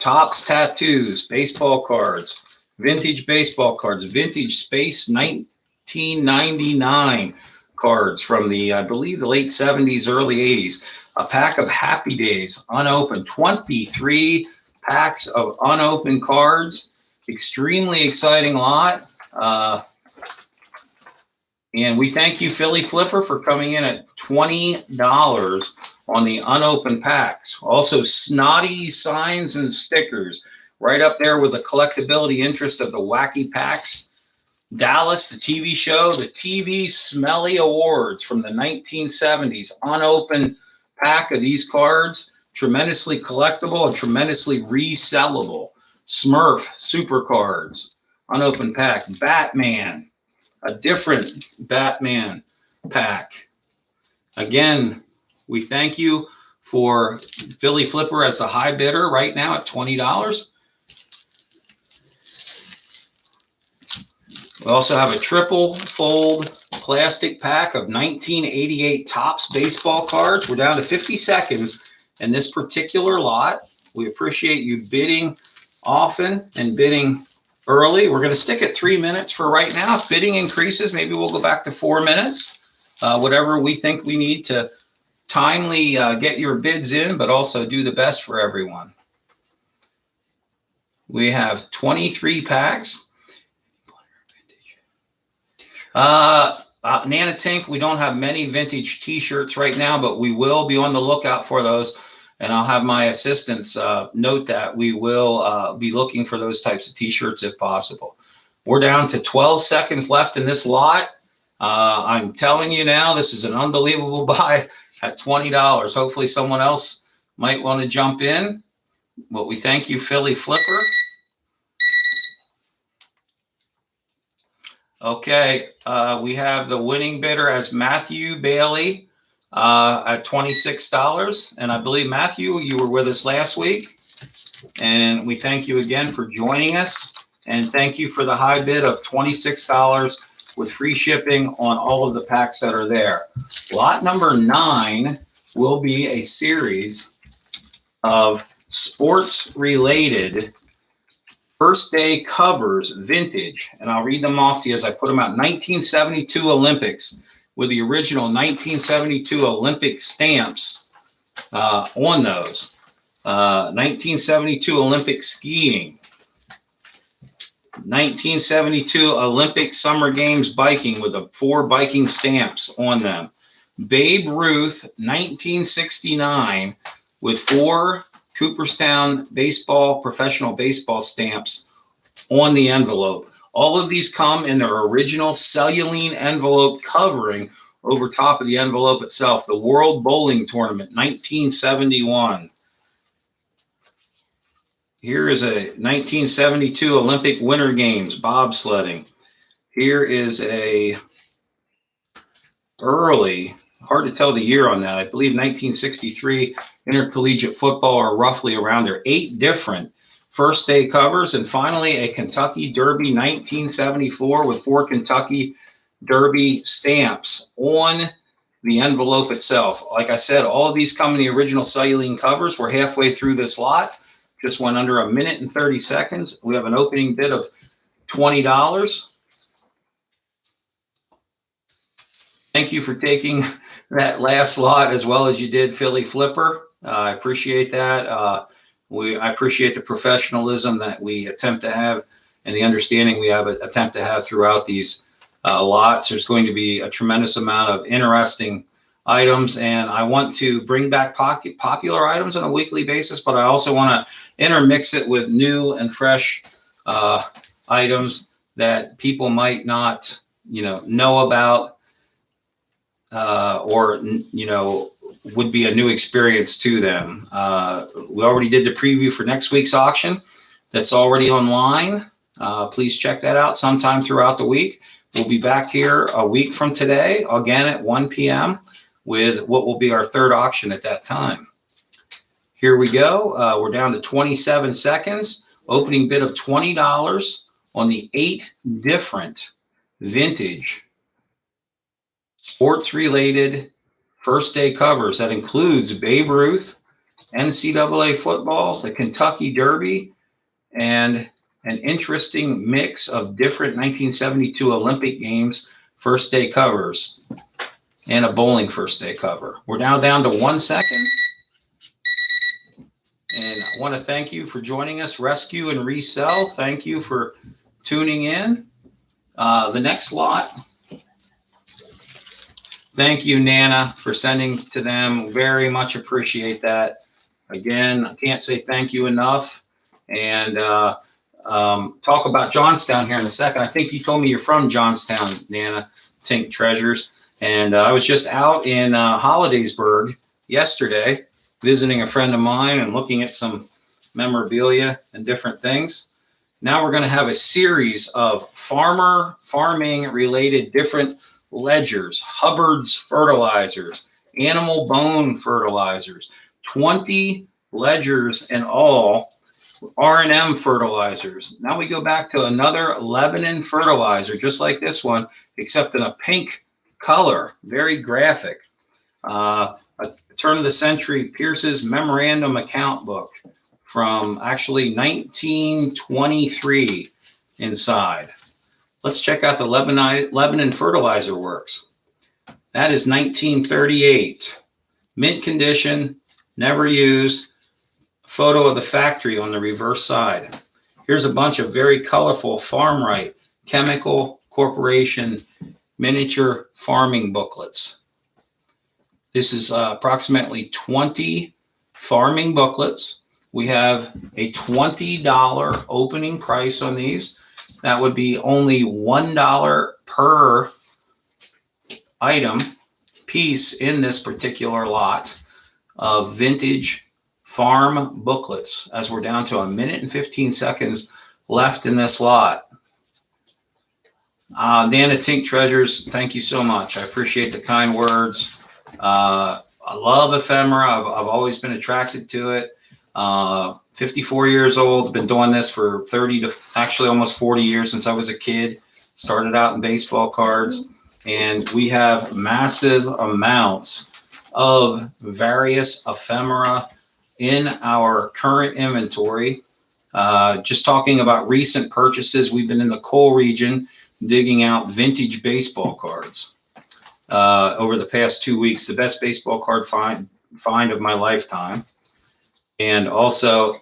Topps Tattoos, baseball cards, vintage baseball cards, vintage Space 1999 cards from the, I believe, the late 70s, early 80s. A pack of Happy Days, unopened. 23 packs of unopened cards. Extremely exciting lot. And we thank you, Philly Flipper, for coming in at $20 on the unopened packs. Also, Snotty signs and stickers, right up there with the collectability interest of the Wacky Packs. Dallas, the TV show, the TV Smelly Awards from the 1970s, unopened pack of these cards. Tremendously collectible and tremendously resellable. Smurf Super Cards, unopened pack. Batman, a different Batman pack. Again, we thank you for Philly Flipper as the high bidder right now at $20. We also have a triple fold plastic pack of 1988 Topps baseball cards. We're down to 50 seconds in this particular lot. We appreciate you bidding often and bidding early. We're going to stick at 3 minutes for right now. If bidding increases, maybe we'll go back to 4 minutes. Whatever we think we need to timely get your bids in, but also do the best for everyone. We have 23 packs. Nanotink, we don't have many vintage t-shirts right now, but we will be on the lookout for those. And I'll have my assistants note that we will be looking for those types of t-shirts if possible. We're down to 12 seconds left in this lot. I'm telling you now, this is an unbelievable buy at $20. Hopefully someone else might want to jump in. Well, we thank you, Philly Flipper. Okay, we have the winning bidder as Matthew Bailey at $26. And I believe, Matthew, you were with us last week. And we thank you again for joining us. And thank you for the high bid of $26 with free shipping on all of the packs that are there. Lot number 9 will be a series of sports-related first day covers, vintage. And I'll read them off to you as I put them out. 1972 Olympics with the original 1972 Olympic stamps on those. 1972 Olympic skiing. 1972 Olympic Summer Games biking with the 4 biking stamps on them. Babe Ruth 1969 with 4 Cooperstown professional baseball stamps on the envelope. All of these come in their original cellulene envelope covering over top of the envelope itself. The World Bowling Tournament 1971. Here is a 1972 Olympic Winter Games bobsledding. Here is a early, hard to tell the year on that, I believe 1963 intercollegiate football, or roughly around there. 8 different first day covers. And finally, a Kentucky Derby 1974 with 4 Kentucky Derby stamps on the envelope itself. Like I said, all of these come in the original cellulene covers. We're halfway through this lot. Just went under a minute and 30 seconds. We have an opening bid of $20. Thank you for taking that last lot as well as you did, Philly Flipper. I appreciate that. I appreciate the professionalism that we attempt to have and the understanding we attempt to have throughout these lots. There's going to be a tremendous amount of interesting items, and I want to bring back popular items on a weekly basis, but I also want to intermix it with new and fresh items that people might not, know about, or would be a new experience to them. We already did the preview for next week's auction. That's already online. Please check that out sometime throughout the week. We'll be back here a week from today, again at 1 p.m. with what will be our third auction at that time. Here we go. We're down to 27 seconds. Opening bid of $20 on the 8 different vintage sports-related first day covers. That includes Babe Ruth, NCAA football, the Kentucky Derby, and an interesting mix of different 1972 Olympic Games first day covers and a bowling first day cover. We're now down to 1 second. And I want to thank you for joining us. Rescue and Resell, thank you for tuning in. The next lot, thank you, Nana, for sending to them. Very much appreciate that. Again, I can't say thank you enough. And talk about Johnstown here in a second. I think you told me you're from Johnstown, Nana, Tink Treasures. And I was just out in Hollidaysburg yesterday, visiting a friend of mine and looking at some memorabilia and different things. Now we're going to have a series of farming related different ledgers, Hubbard's fertilizers, animal bone fertilizers, 20 ledgers in all, R&M fertilizers. Now we go back to another Lebanon fertilizer, just like this one, except in a pink color, very graphic. A turn of the century Pierce's memorandum account book from actually 1923 inside. Let's check out the Lebanon Fertilizer Works. That is 1938. Mint condition, never used. Photo of the factory on the reverse side. Here's a bunch of very colorful Farmrite Chemical Corporation miniature farming booklets. This is approximately 20 farming booklets. We have a $20 opening price on these. That would be only $1 per item piece in this particular lot of vintage farm booklets, as we're down to 1 minute and 15 seconds left in this lot. Nana Tink Treasures, thank you so much. I appreciate the kind words. I love ephemera. I've always been attracted to it. 54 years old, been doing this for 30 to actually almost 40 years since I was a kid. Started out in baseball cards, and we have massive amounts of various ephemera in our current inventory. Just talking about recent purchases, we've been in the Cole region digging out vintage baseball cards over the past 2 weeks. The best baseball card find of my lifetime. And also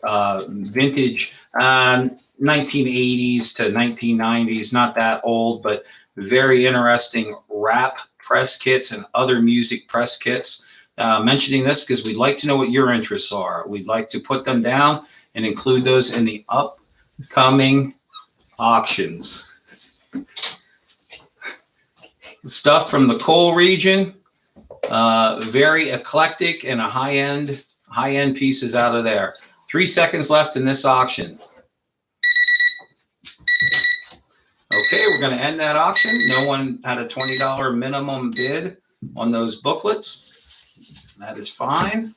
vintage 1980s to 1990s, not that old, but very interesting rap press kits and other music press kits. Mentioning this because we'd like to know what your interests are. We'd like to put them down and include those in the upcoming auctions. Stuff from the Cole region, very eclectic and a high-end pieces out of there. 3 seconds left in this auction. Okay, we're going to end that auction. No one had a $20 minimum bid on those booklets. That is fine.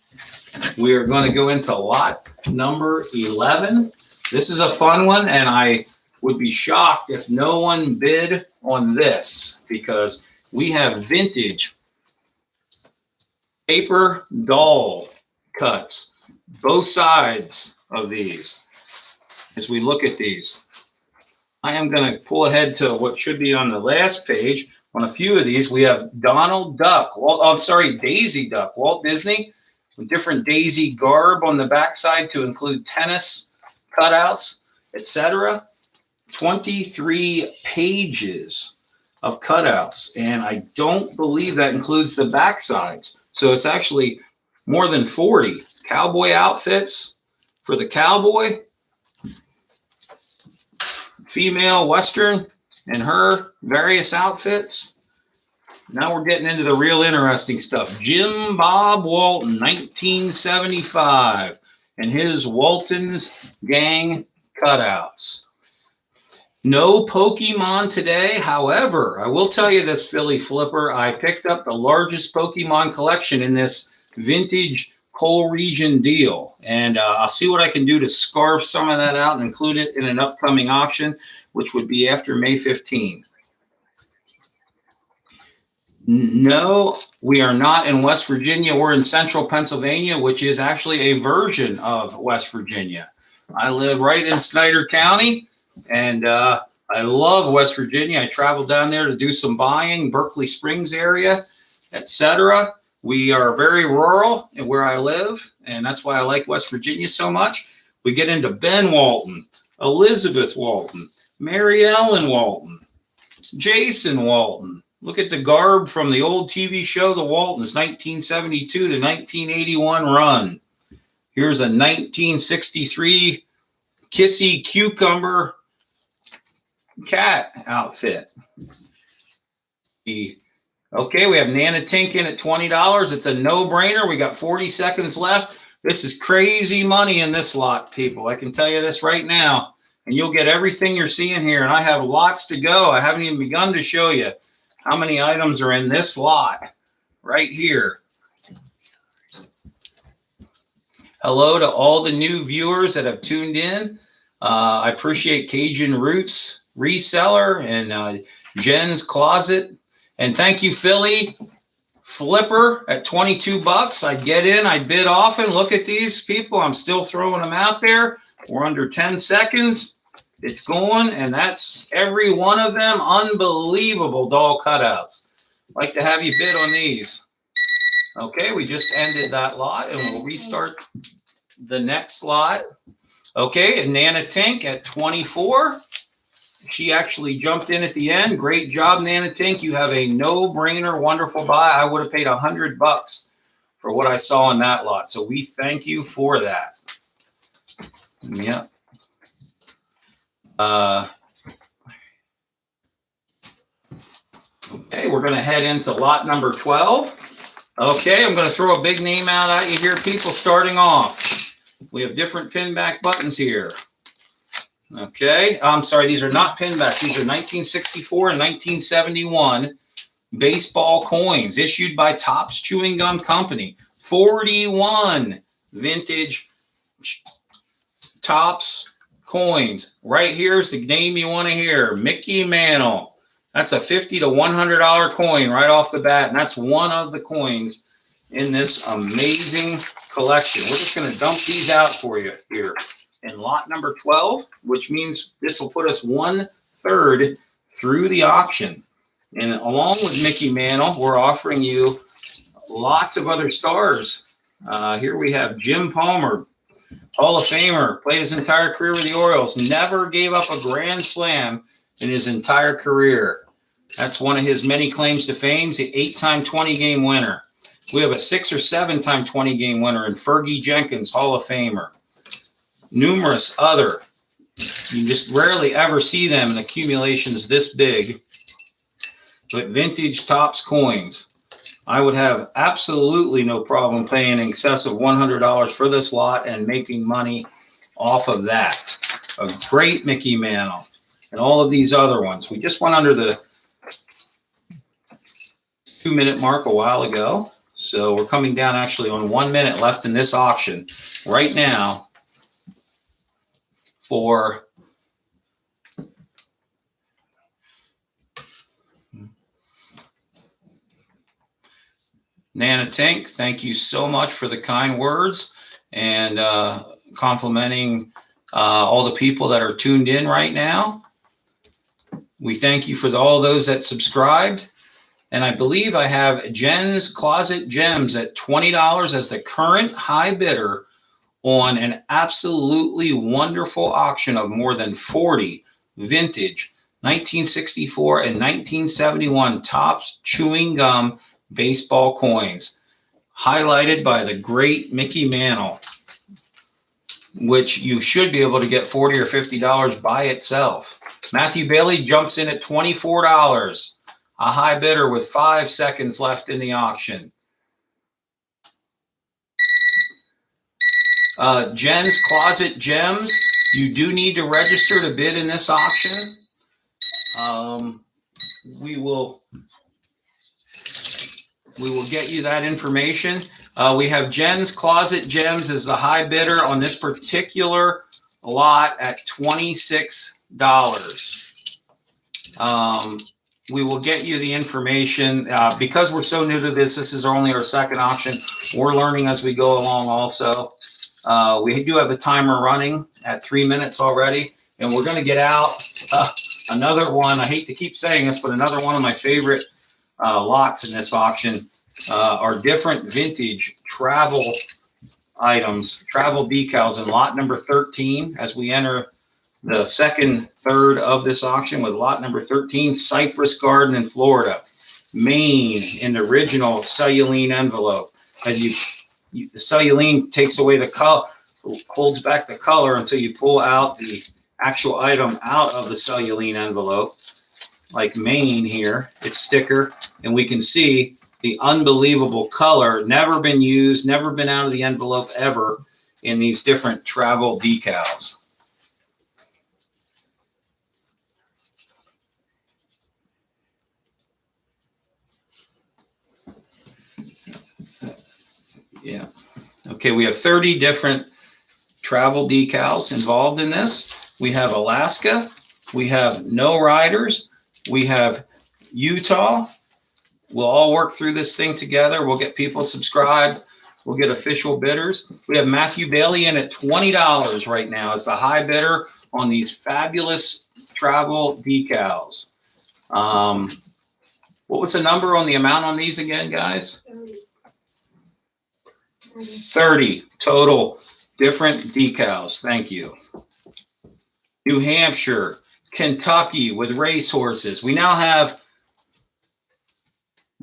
We are going to go into lot number 11. This is a fun one, and I would be shocked if no one bid on this, because we have vintage paper doll cuts, both sides of these. As we look at these, I am going to pull ahead to what should be on the last page. On a few of these, we have Donald Duck, Daisy Duck, Walt Disney, with different Daisy garb on the backside to include tennis cutouts, etc. 23 pages of cutouts, and I don't believe that includes the backsides. So it's actually more than 40 cowboy outfits for the cowboy, female Western, and her various outfits. Now we're getting into the real interesting stuff. Jim Bob Walton, 1975, and his Walton's Gang cutouts. No Pokemon today. However, I will tell you this, Philly Flipper, I picked up the largest Pokemon collection in this vintage Cole region deal. And I'll see what I can do to scarf some of that out and include it in an upcoming auction, which would be after May 15. No, we are not in West Virginia. We're in central Pennsylvania, which is actually a version of West Virginia. I live right in Snyder County, and I love West Virginia. I travel down there to do some buying, Berkeley Springs area, etc. We are very rural in where I live, and that's why I like West Virginia so much. We get into Ben Walton, Elizabeth Walton, Mary Ellen Walton, Jason Walton. Look at the garb from the old TV show, The Waltons, 1972 to 1981 run. Here's a 1963 Kissy Cucumber cat outfit. Okay, we have Nana Tink in at $20. It's a no-brainer. We got 40 seconds left. This is crazy money in this lot, people. I can tell you this right now. And you'll get everything you're seeing here. And I have lots to go. I haven't even begun to show you how many items are in this lot right here. Hello to all the new viewers that have tuned in. I appreciate Cajun Roots Reseller and Jen's Closet. And thank you, Philly Flipper, at $22. I get in, I bid often. Look at these people. I'm still throwing them out there. We're under 10 seconds. It's going, and that's every one of them. Unbelievable doll cutouts. Like to have you bid on these. Okay, we just ended that lot, and we'll restart the next lot. Okay, and Nana Tink at 24. She actually jumped in at the end. Great job, Nana Tink. You have a no-brainer, wonderful buy. I would have paid $100 for what I saw in that lot. So we thank you for that. Yep. Okay, we're going to head into lot number 12. Okay, I'm going to throw a big name out at you here, people, starting off. We have different pin back buttons here. Okay, I'm sorry, these are not pin backs. These are 1964 and 1971 baseball coins issued by Topps Chewing Gum Company. 41 vintage Topps coins. Right here's the name you want to hear, Mickey Mantle. That's a $50 to $100 coin right off the bat, and that's one of the coins in this amazing collection. We're just going to dump these out for you here in lot number 12, which means this will put us 1/3 through the auction. And along with Mickey Mantle, we're offering you lots of other stars. Here we have Jim Palmer, Hall of Famer, played his entire career with the Orioles, never gave up a grand slam in his entire career. That's one of his many claims to fame. He's an 8-time 20-game winner. We have a 6 or 7-time 20-game winner in Fergie Jenkins, Hall of Famer. Numerous other. You just rarely ever see them in accumulations this big. But vintage Topps coins. I would have absolutely no problem paying in excess of $100 for this lot and making money off of that. A great Mickey Mantle and all of these other ones. We just went under the 2-minute mark a while ago. So we're coming down actually on 1 minute left in this auction right now for Nana Tink. Thank you so much for the kind words and complimenting all the people that are tuned in right now. We thank you for all those that subscribed. And I believe I have Jen's Closet Gems at $20 as the current high bidder on an absolutely wonderful auction of more than 40 vintage 1964 and 1971 Topps Chewing Gum baseball coins, highlighted by the great Mickey Mantle, which you should be able to get $40 or $50 by itself. Matthew Bailey jumps in at $24. A high bidder with 5 seconds left in the auction. Jen's Closet Gems. You do need to register to bid in this auction. We will get you that information. We have Jen's Closet Gems as the high bidder on this particular lot at $26. We will get you the information. Because we're so new to this, this is only our second auction. We're learning as we go along also. We do have the timer running at 3 minutes already, and we're going to get out another one. I hate to keep saying this, but another one of my favorite lots in this auction are different vintage travel items, travel decals in lot number 13 as we enter the second third of this auction with lot number 13, Cypress Garden in Florida, Maine, in the original cellulene envelope. As the cellulene takes away the color, holds back the color until you pull out the actual item out of the cellulene envelope, like Maine here, it's sticker, and we can see the unbelievable color, never been used, never been out of the envelope ever in these different travel decals. Yeah. Okay, we have 30 different travel decals involved in this. We have Alaska. We have No Riders. We have Utah. We'll all work through this thing together. We'll get people subscribed. We'll get official bidders. We have Matthew Bailey in at $20 right now as the high bidder on these fabulous travel decals. What was the number on the amount on these again, guys? 30 total different decals. Thank you. New Hampshire, Kentucky with racehorses. We now have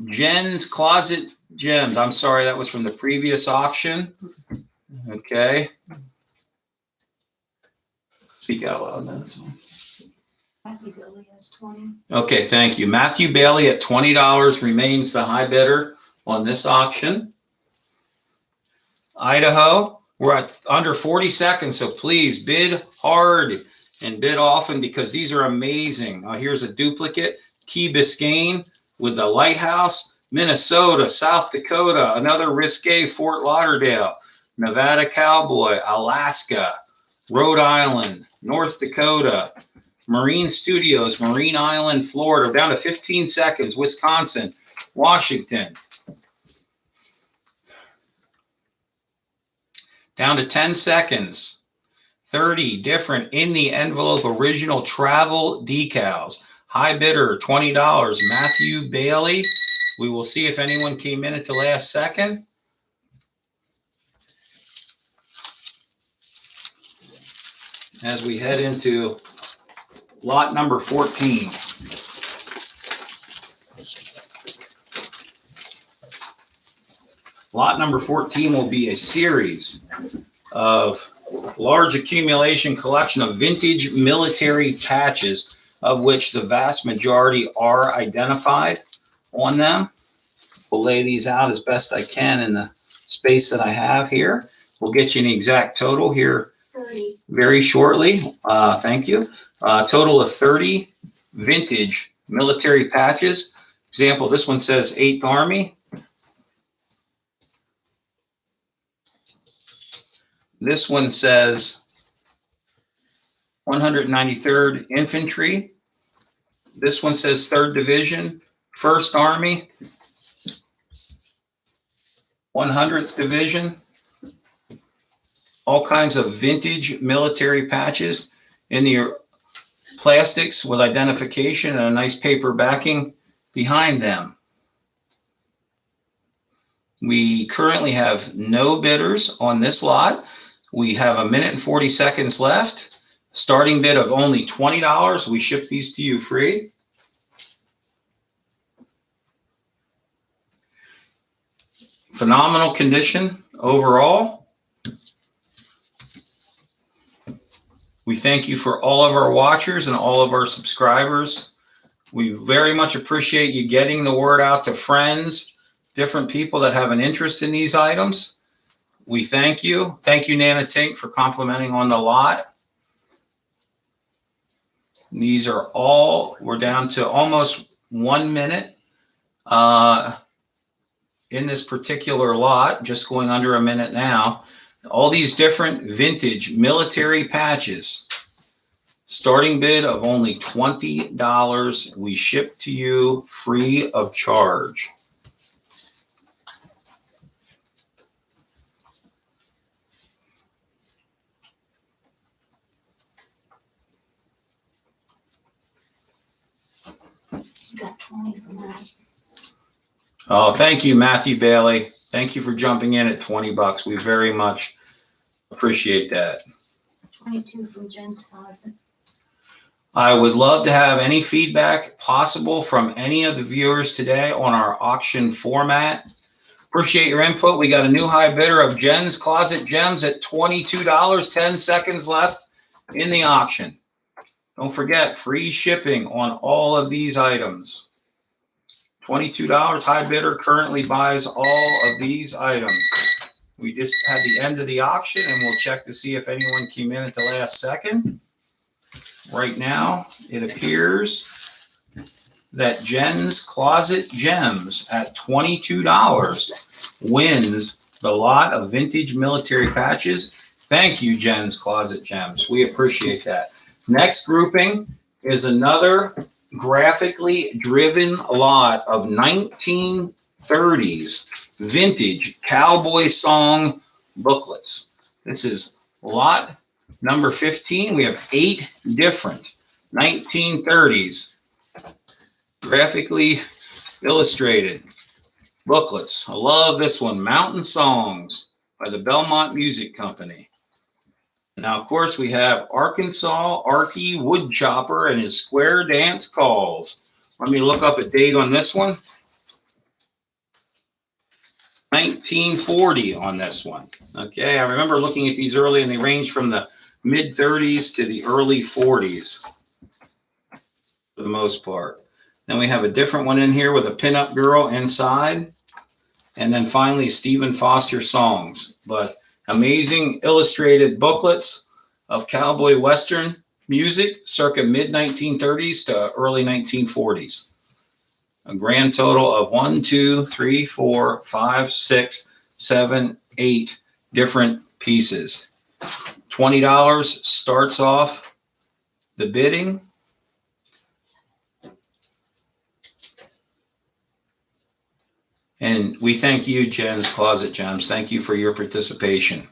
Jen's Closet gems. I'm sorry, that was from the previous auction. Okay. Speak out loud. That's one. Matthew Bailey has 20. Okay, thank you. Matthew Bailey at $20 remains the high bidder on this auction. Idaho, we're at under 40 seconds, so please bid hard and bid often because these are amazing. Here's a duplicate. Key Biscayne with the lighthouse. Minnesota, South Dakota, another risque, Fort Lauderdale, Nevada Cowboy, Alaska, Rhode Island, North Dakota, Marine Studios, Marine Island, Florida. We're down to 15 seconds. Wisconsin, Washington. Down to 10 seconds. 30 different in the envelope original travel decals. High bidder, $20. Matthew Bailey. We will see if anyone came in at the last second. As we head into lot number 14. Lot number 14 will be a series of large accumulation collection of vintage military patches, of which the vast majority are identified on them. We'll lay these out as best I can in the space that I have here. We'll get you an exact total here 30. very shortly. Thank you. Total of 30 vintage military patches. Example, this one says 8th Army. This one says 193rd Infantry. This one says 3rd Division, 1st Army, 100th Division. All kinds of vintage military patches in the plastics with identification and a nice paper backing behind them. We currently have no bidders on this lot. We have 1 minute and 40 seconds left. Starting bid of only $20. We ship these to you free. Phenomenal condition overall. We thank you for all of our watchers and all of our subscribers. We very much appreciate you getting the word out to friends, different people that have an interest in these items. We thank you. Thank you, Nana Tink, for complimenting on the lot. These are all, we're down to almost 1 minute in this particular lot, just going under 1 minute now. All these different vintage military patches. Starting bid of only $20. We ship to you free of charge. Got 20 from that. Oh, thank you, Matthew Bailey. Thank you for jumping in at $20. We very much appreciate that. 22 from Jen's Closet. I would love to have any feedback possible from any of the viewers today on our auction format. Appreciate your input. We got a new high bidder of Jen's Closet Gems at $22. 10 seconds left in the auction. Don't forget, free shipping on all of these items. $22. High bidder currently buys all of these items. We just had the end of the auction, and we'll check to see if anyone came in at the last second. Right now, it appears that Jen's Closet Gems at $22 wins the lot of vintage military patches. Thank you, Jen's Closet Gems. We appreciate that. Next grouping is another graphically driven lot of 1930s vintage cowboy song booklets. This is lot number 15. We have 8 different 1930s graphically illustrated booklets. I love this one, Mountain Songs by the Belmont Music Company. Now, of course, we have Arkansas Arky Woodchopper and his Square Dance Calls. Let me look up a date on this one. 1940 on this one. Okay, I remember looking at these early, and they range from the mid 30s to the early 40s for the most part. Then we have a different one in here with a pinup girl inside. And then finally, Stephen Foster songs. But amazing illustrated booklets of cowboy western music circa mid 1930s to early 1940s. A grand total of 1, 2, 3, 4, 5, 6, 7, 8 different pieces. $20 starts off the bidding. And we thank you, Jen's Closet Gems. Thank you for your participation.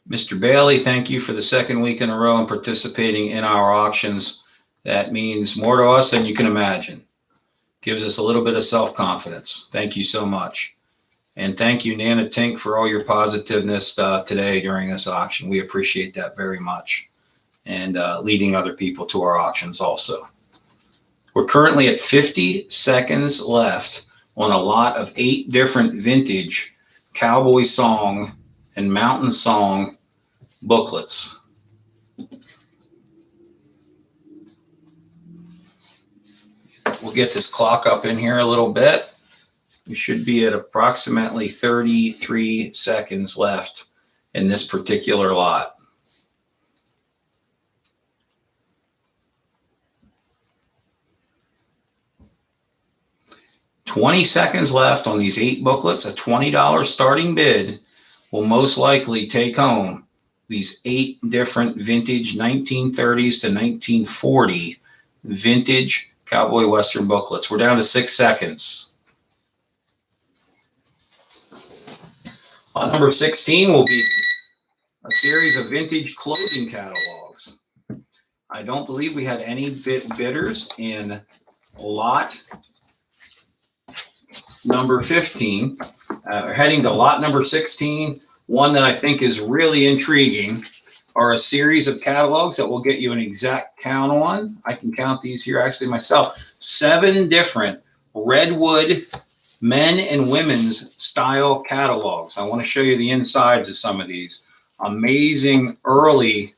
Mr. Bailey, thank you for the second week in a row and participating in our auctions. That means more to us than you can imagine. Gives us a little bit of self-confidence. Thank you so much. And thank you, Nana Tink, for all your positiveness today during this auction. We appreciate that very much. And leading other people to our auctions also. We're currently at 50 seconds left on a lot of 8 different vintage cowboy song and mountain song booklets. We'll get this clock up in here a little bit. We should be at approximately 33 seconds left in this particular lot. $20 seconds left on these 8 booklets. A $20 starting bid will most likely take home these 8 different vintage 1930s to 1940 vintage cowboy western booklets. We're down to 6 seconds. On number 16 will be a series of vintage clothing catalogs. I don't believe we had any bidders in lot number 15. We're heading to lot number 16. One that I think is really intriguing are a series of catalogs that will get you an exact count on. I can count these here actually myself. 7 different redwood men and women's style catalogs. I want to show you the insides of some of these. Amazing early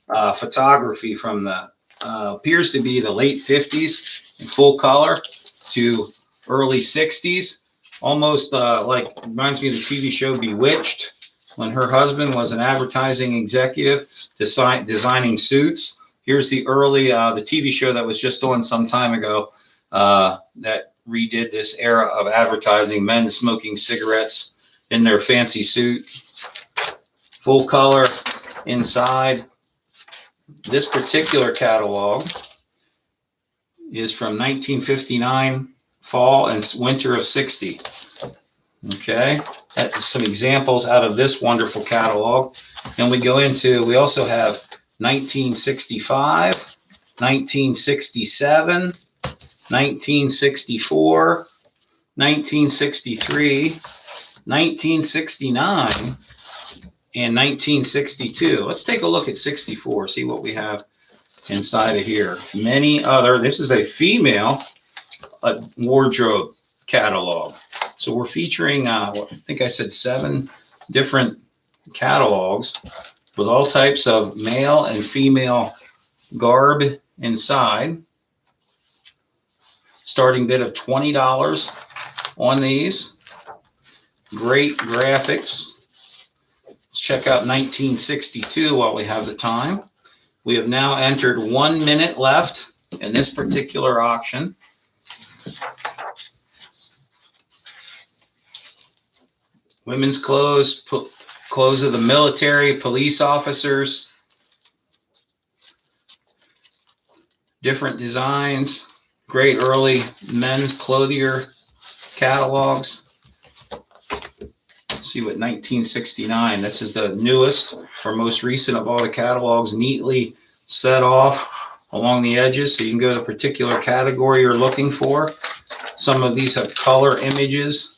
photography from the appears to be the late 50s in full color to early 60s. Almost like reminds me of the TV show Bewitched, when her husband was an advertising executive designing suits. Here's the early the TV show that was just on some time ago that redid this era of advertising, men smoking cigarettes in their fancy suit. Full color inside. This particular catalog is from 1959, fall and winter of 60. Okay, that's some examples out of this wonderful catalog. Then we go into, we also have 1965, 1967, 1964, 1963, 1969, and 1962. Let's take a look at 64, see what we have inside of here. Many other, this is a female wardrobe catalog. So we're featuring, I think I said 7 different catalogs with all types of male and female garb inside. Starting bid of $20 on these. Great graphics. Let's check out 1962 while we have the time. We have now entered 1 minute left in this particular auction. Women's clothes, clothes of the military, police officers, different designs, great early men's clothier catalogs. Let's see what 1969, this is the newest or most recent of all the catalogs, neatly set off along the edges so you can go to the particular category you're looking for. Some of these have color images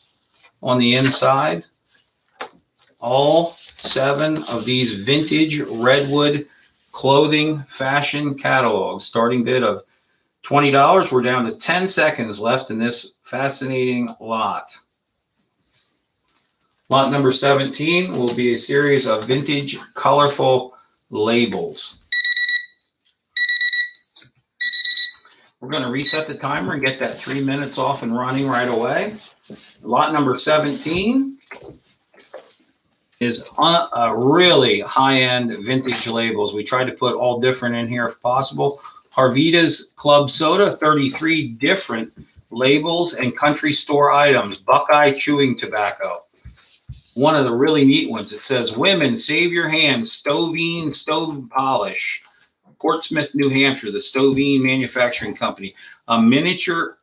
on the inside. All 7 of these vintage redwood clothing fashion catalogs, starting bid of $20. We're down to 10 seconds left in this fascinating lot. Lot number 17 will be a series of vintage, colorful labels. We're going to reset the timer and get that 3 minutes off and running right away. Lot number 17 is really high-end vintage labels. We tried to put all different in here if possible. Harvita's Club Soda, 33 different labels and country store items. Buckeye chewing tobacco. One of the really neat ones, it says, "Women, save your hands, Stovine Stove Polish." Portsmouth, New Hampshire, the Stovine Manufacturing Company. A miniature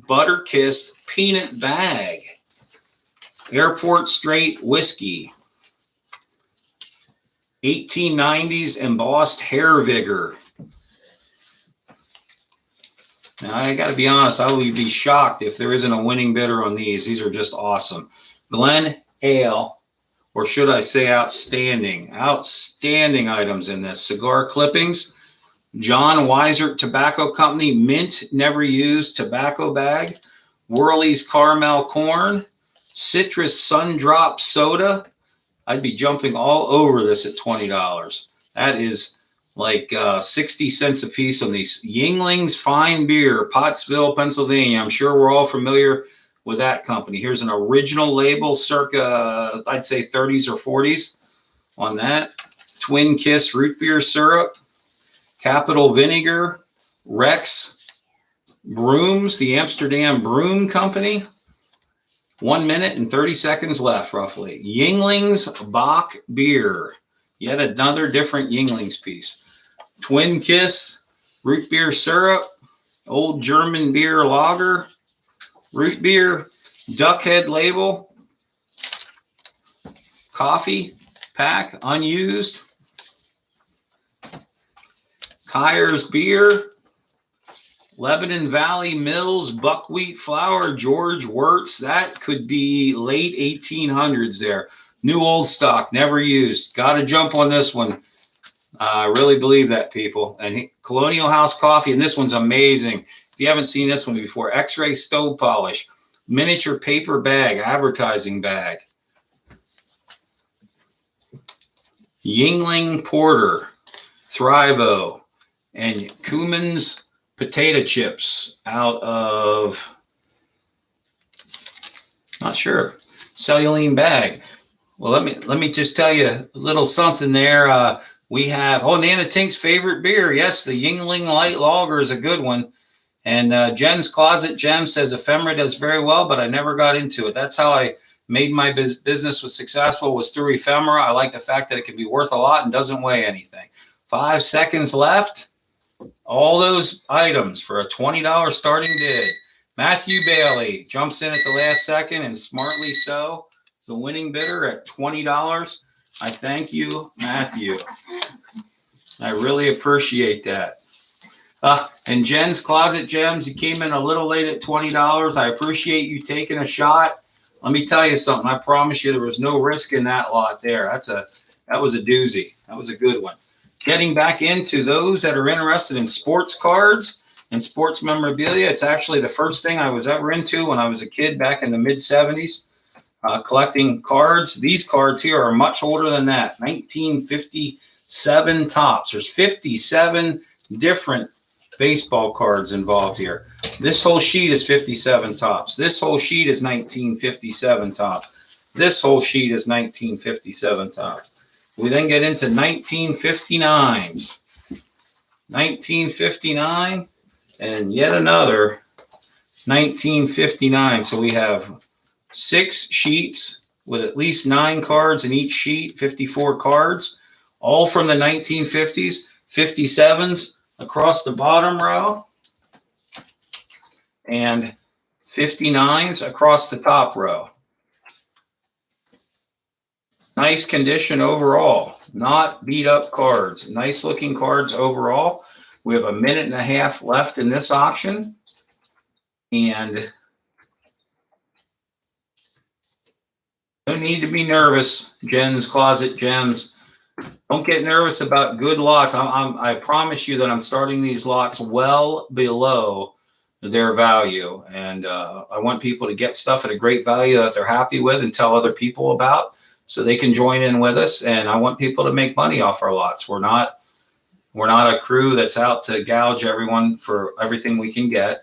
butter-kissed peanut bag. Airport Straight Whiskey. 1890s embossed hair vigor. Now, I got to be honest, I would be shocked if there isn't a winning bidder on these. These are just awesome. Glen Ale, or should I say outstanding. Outstanding items in this. Cigar clippings. John Weiser Tobacco Company, mint never used tobacco bag. Worley's Caramel Corn. Citrus Sundrop Soda. I'd be jumping all over this at $20. That is like 60 cents a piece on these. Yingling's Fine Beer, Pottsville, Pennsylvania. I'm sure we're all familiar with that company. Here's an original label circa, I'd say 30s or 40s on that. Twin Kiss root beer syrup. Capital Vinegar. Rex Brooms, the Amsterdam Broom Company. 1 minute and 30 seconds left, roughly. Yingling's Bach Beer. Yet another different Yingling's piece. Twin Kiss, root beer syrup. Old German beer lager. Root beer. Duckhead label. Coffee pack, unused. Kyer's beer. Lebanon Valley Mills buckwheat flour, George Wirtz. That could be late 1800s there. New old stock, never used. Got to jump on this one. I really believe that, people. And Colonial House Coffee, and this one's amazing. If you haven't seen this one before, X-Ray Stove Polish, miniature paper bag, advertising bag. Yingling Porter, Thrivo, and Cummins potato chips out of, not sure, Cellulene bag. Well, let me just tell you a little something there. We have, Nana Tink's favorite beer. Yes, the Yingling Light Lager is a good one. And Jen's Closet Gem says ephemera does very well, but I never got into it. That's how I made my business was successful, was through ephemera. I like the fact that it can be worth a lot and doesn't weigh anything. 5 seconds left. All those items for a $20 starting bid. Matthew Bailey jumps in at the last second, and smartly so, the winning bidder at $20. I thank you, Matthew. I really appreciate that. And Jen's Closet Gems, you came in a little late at $20. I appreciate you taking a shot. Let me tell you something. I promise you there was no risk in that lot there. That was a doozy. That was a good one. Getting back into those that are interested in sports cards and sports memorabilia. It's actually the first thing I was ever into when I was a kid back in the mid-70s, collecting cards. These cards here are much older than that, 1957 tops. There's 57 different baseball cards involved here. This whole sheet is 57 tops. This whole sheet is 1957 tops. This whole sheet is 1957 tops. We then get into 1959s. 1959 and yet another 1959. So we have 6 sheets with at least 9 cards in each sheet, 54 cards, all from the 1950s, 57s across the bottom row, and 59s across the top row. Nice condition overall, not beat up cards. Nice looking cards overall. We have a minute and a half left in this auction. And no need to be nervous. Jen's Closet Gems Don't get nervous about good lots. I promise you that I'm starting these lots well below their value. And I want people to get stuff at a great value that they're happy with and tell other people about so they can join in with us. And I want people to make money off our lots. We're not a crew that's out to gouge everyone for everything we can get.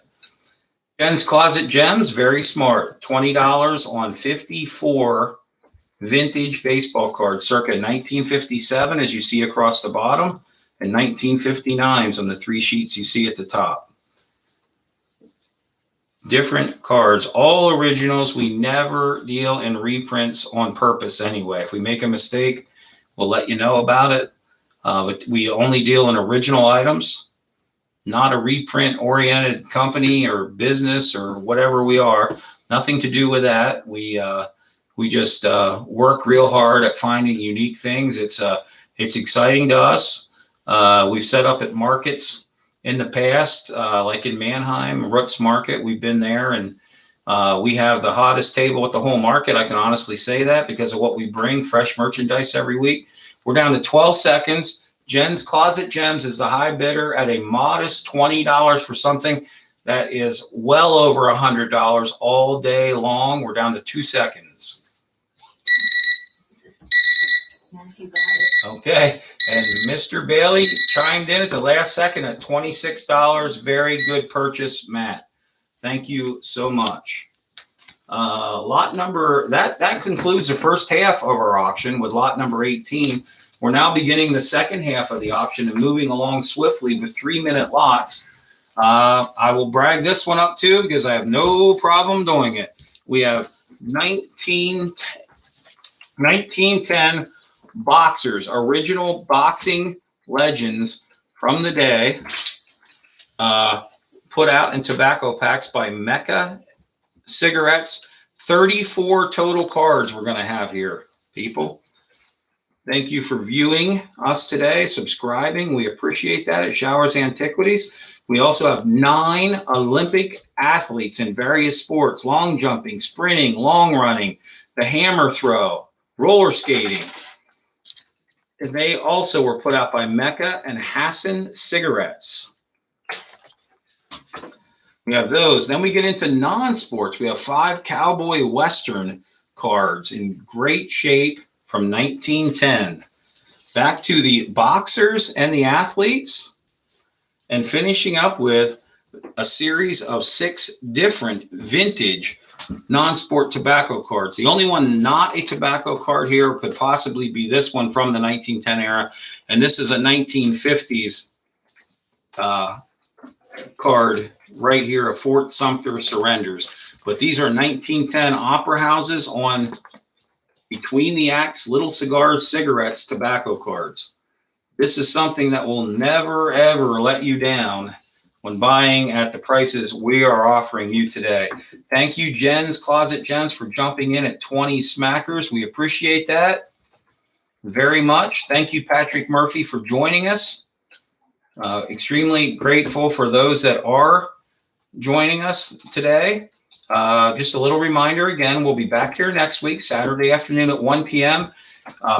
Jen's Closet Gems, very smart. $20 on 54 vintage baseball cards, circa 1957, as you see across the bottom, and 1959s on the 3 sheets you see at the top. Different cards, all originals. We never deal in reprints on purpose anyway. If we make a mistake, we'll let you know about it. But we only deal in original items, not a reprint-oriented company or business or whatever we are. Nothing to do with that. We just work real hard at finding unique things. It's exciting to us. We've set up at markets in the past, like in Manheim, Roots Market. We've been there, and we have the hottest table at the whole market. I can honestly say that because of what we bring, fresh merchandise every week. We're down to 12 seconds. Jen's Closet Gems is the high bidder at a modest $20 for something that is well over $100 all day long. We're down to 2 seconds. Matthew got it. Okay, and Mr. Bailey chimed in at the last second at $26. Very good purchase, Matt. Thank you so much. Lot number, that concludes the first half of our auction with lot number 18. We're now beginning the second half of the auction and moving along swiftly with 3-minute lots. I will brag this one up too because I have no problem doing it. We have 1910 boxers, original boxing legends from the day, put out in tobacco packs by Mecca Cigarettes. 34 total cards we're going to have here, people. Thank you for viewing us today, subscribing. We appreciate that at Showers Antiquities. We also have 9 Olympic athletes in various sports: long jumping, sprinting, long running, the hammer throw, roller skating. And they also were put out by Mecca and Hassan Cigarettes. We have those. Then we get into non-sports. We have 5 Cowboy Western cards in great shape from 1910. Back to the boxers and the athletes. And finishing up with a series of 6 different vintage non-sport tobacco cards. The only one not a tobacco card here could possibly be this one from the 1910 era. And this is a 1950s card right here of Fort Sumter surrenders. But these are 1910 opera houses on between the acts, little cigars, cigarettes, tobacco cards. This is something that will never, ever let you down when buying at the prices we are offering you today. Thank you, Jen's Closet Gems, for jumping in at 20 smackers. We appreciate that very much. Thank you, Patrick Murphy, for joining us. Extremely grateful for those that are joining us today. Just a little reminder, again, we'll be back here next week, Saturday afternoon at 1 p.m.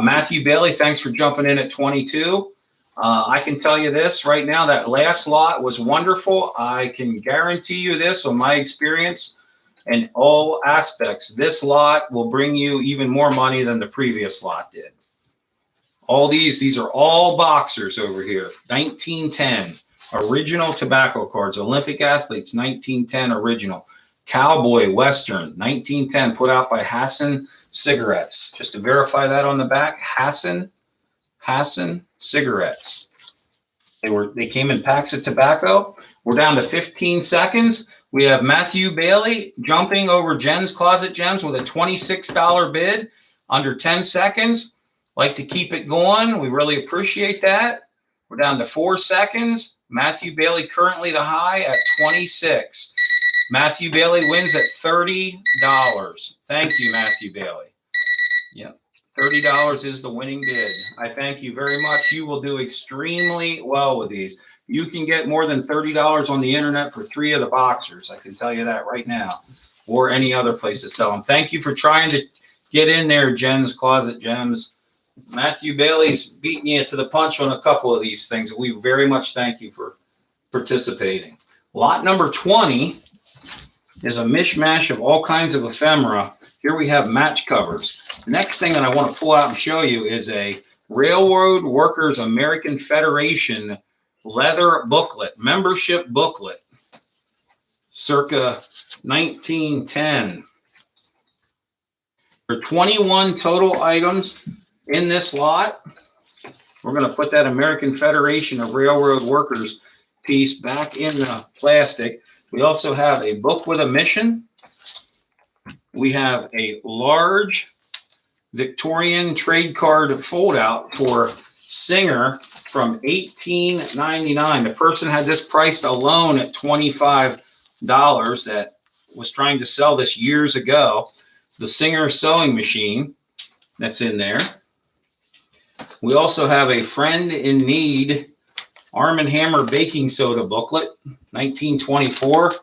Matthew Bailey, thanks for jumping in at 22. I can tell you this right now, that last lot was wonderful. I can guarantee you this on my experience and all aspects. This lot will bring you even more money than the previous lot did. All these are all boxers over here. 1910 original tobacco cards, Olympic athletes, 1910 original. Cowboy Western, 1910, put out by Hassan Cigarettes. Just to verify that on the back, Hassan Cigarettes. They came in packs of tobacco. We're down to 15 seconds. We have Matthew Bailey jumping over Jen's Closet Gems with a $26 bid under 10 seconds. Like to keep it going. We really appreciate that. We're down to 4 seconds. Matthew Bailey currently the high at 26. Matthew Bailey wins at $30. Thank you, Matthew Bailey. Yep, $30 is the winning bid. I thank you very much. You will do extremely well with these. You can get more than $30 on the internet for 3 of the boxers. I can tell you that right now, or any other place to sell them. Thank you for trying to get in there, Jen's Closet Gems. Matthew Bailey's beating you to the punch on a couple of these things. We very much thank you for participating. Lot number 20 is a mishmash of all kinds of ephemera. Here we have match covers. The next thing that I want to pull out and show you is a Railroad Workers American Federation leather booklet, membership booklet, circa 1910. There are 21 total items in this lot. We're going to put that American Federation of Railroad Workers piece back in the plastic. We also have a book with a mission. We have a large Victorian trade card foldout for Singer from 1899. The person had this priced alone at $25 that was trying to sell this years ago. The Singer sewing machine that's in there. We also have a Friend in Need Arm & Hammer baking soda booklet, 1924.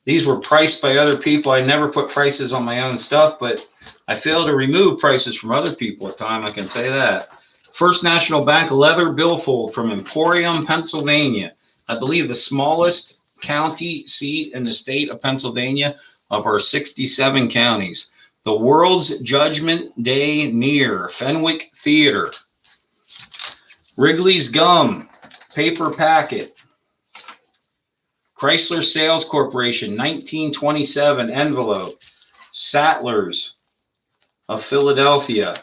These were priced by other people. I never put prices on my own stuff, but I fail to remove prices from other people at time, I can say that. First National Bank leather billfold from Emporium, Pennsylvania. I believe the smallest county seat in the state of Pennsylvania of our 67 counties. The World's Judgment Day Near, Fenwick Theater. Wrigley's Gum, paper packet. Chrysler Sales Corporation, 1927 envelope. Sattlers of Philadelphia.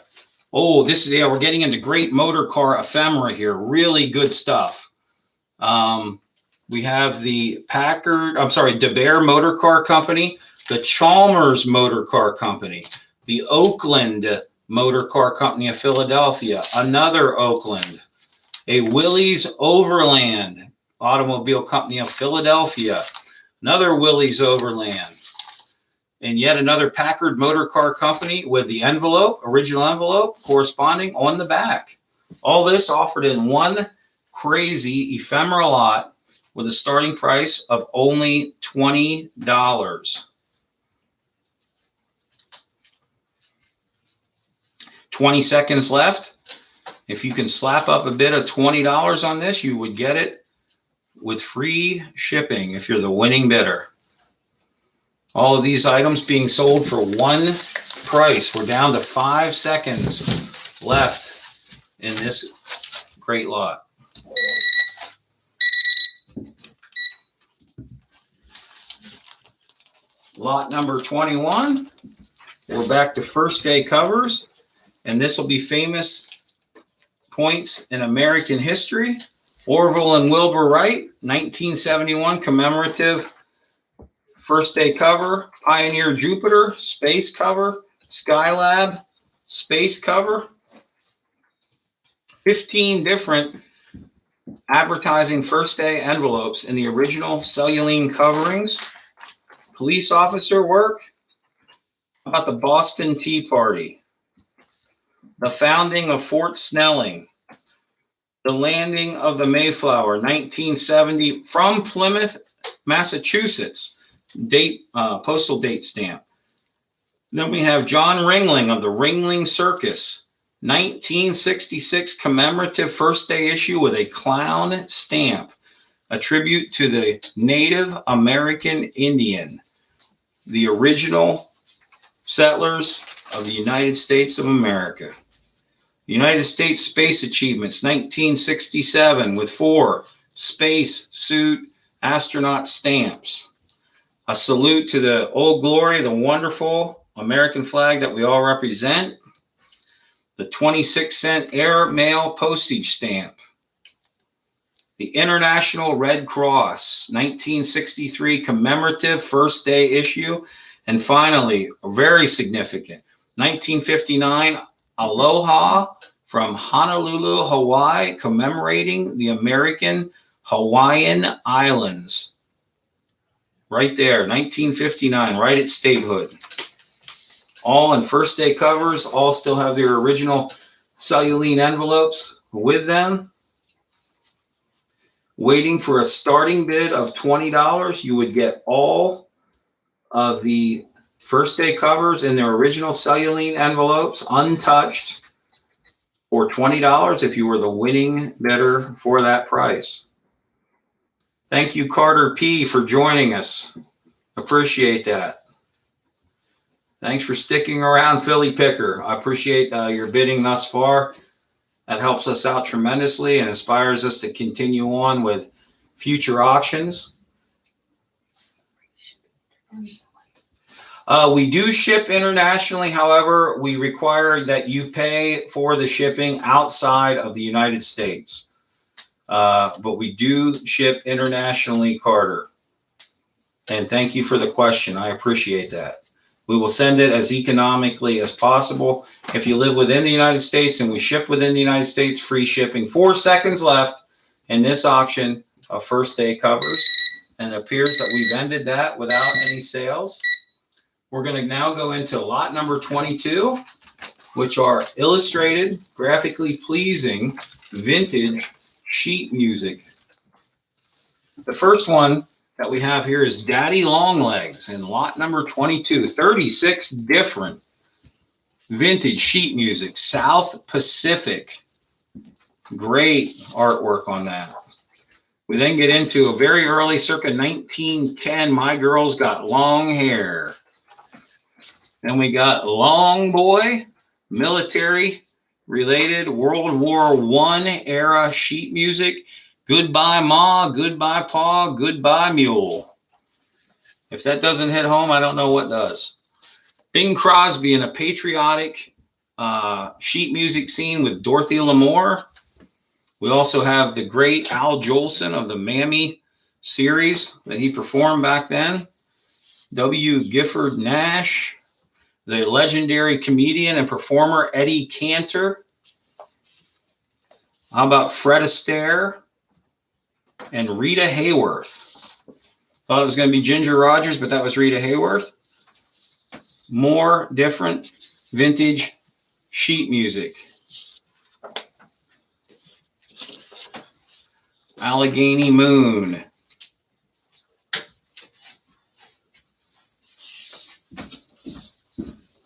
Oh, this is, yeah, we're getting into great motor car ephemera here. Really good stuff. We have the DeBear Motor Car Company, the Chalmers Motor Car Company, the Oakland Motor Car Company of Philadelphia, another Oakland, a Willys Overland Automobile Company of Philadelphia, another Willys Overland, and yet another Packard Motor Car Company with the envelope, original envelope, corresponding on the back. All this offered in one crazy ephemera lot with a starting price of only $20. 20 seconds left. If you can slap up a bid of $20 on this, you would get it with free shipping if you're the winning bidder. All of these items being sold for one price. We're down to 5 seconds left in this great lot. Lot number 21. We're back to first day covers, and this will be famous points in American history. Orville and Wilbur Wright, 1971 commemorative first day cover. Pioneer Jupiter, space cover. Skylab, space cover. 15 different advertising first day envelopes in the original cellulene coverings. Police officer work. How about the Boston Tea Party? The founding of Fort Snelling. The landing of the Mayflower, 1970, from Plymouth, Massachusetts. Date, postal date stamp. Then we have John Ringling of the Ringling Circus, 1966 commemorative first day issue with a clown stamp, a tribute to the Native American Indian, the original settlers of the United States of America. United States Space Achievements, 1967, with 4 space suit astronaut stamps. A salute to the Old Glory, the wonderful American flag that we all represent. The 26-cent air mail postage stamp. The International Red Cross, 1963 commemorative first day issue. And finally, very significant, 1959 Aloha from Honolulu, Hawaii, commemorating the American Hawaiian Islands. Right there, 1959, right at statehood. All in first day covers, all still have their original cellulene envelopes with them. Waiting for a starting bid of $20, you would get all of the first day covers in their original cellulene envelopes, untouched. or $20 if you were the winning bidder for that price. Thank you, Carter P., for joining us. Appreciate that. Thanks for sticking around, Philly Picker. I appreciate your bidding thus far. That helps us out tremendously and inspires us to continue on with future auctions. We do ship internationally. However, we require that you pay for the shipping outside of the United States. But we do ship internationally, Carter. And thank you for the question. I appreciate that. We will send it as economically as possible. If you live within the United States and we ship within the United States, free shipping. 4 seconds left in this auction of first day covers. And it appears that we've ended that without any sales. We're going to now go into lot number 22, which are illustrated, graphically pleasing, vintage sheet music. The first one that we have here is Daddy Longlegs in lot number 22. 36 different vintage sheet music. South Pacific. Great artwork on that. We then get into a very early, circa 1910, My Girl's Got Long Hair. Then we got Long Boy, military-related World War I era sheet music. Goodbye Ma, Goodbye Pa, Goodbye Mule. If that doesn't hit home, I don't know what does. Bing Crosby in a patriotic sheet music scene with Dorothy Lamour. We also have the great Al Jolson of the Mammy series that he performed back then. W. Gifford Nash, the legendary comedian and performer Eddie Cantor. How about Fred Astaire and Rita Hayworth? Thought it was going to be Ginger Rogers, but that was Rita Hayworth. More different vintage sheet music. Allegheny Moon.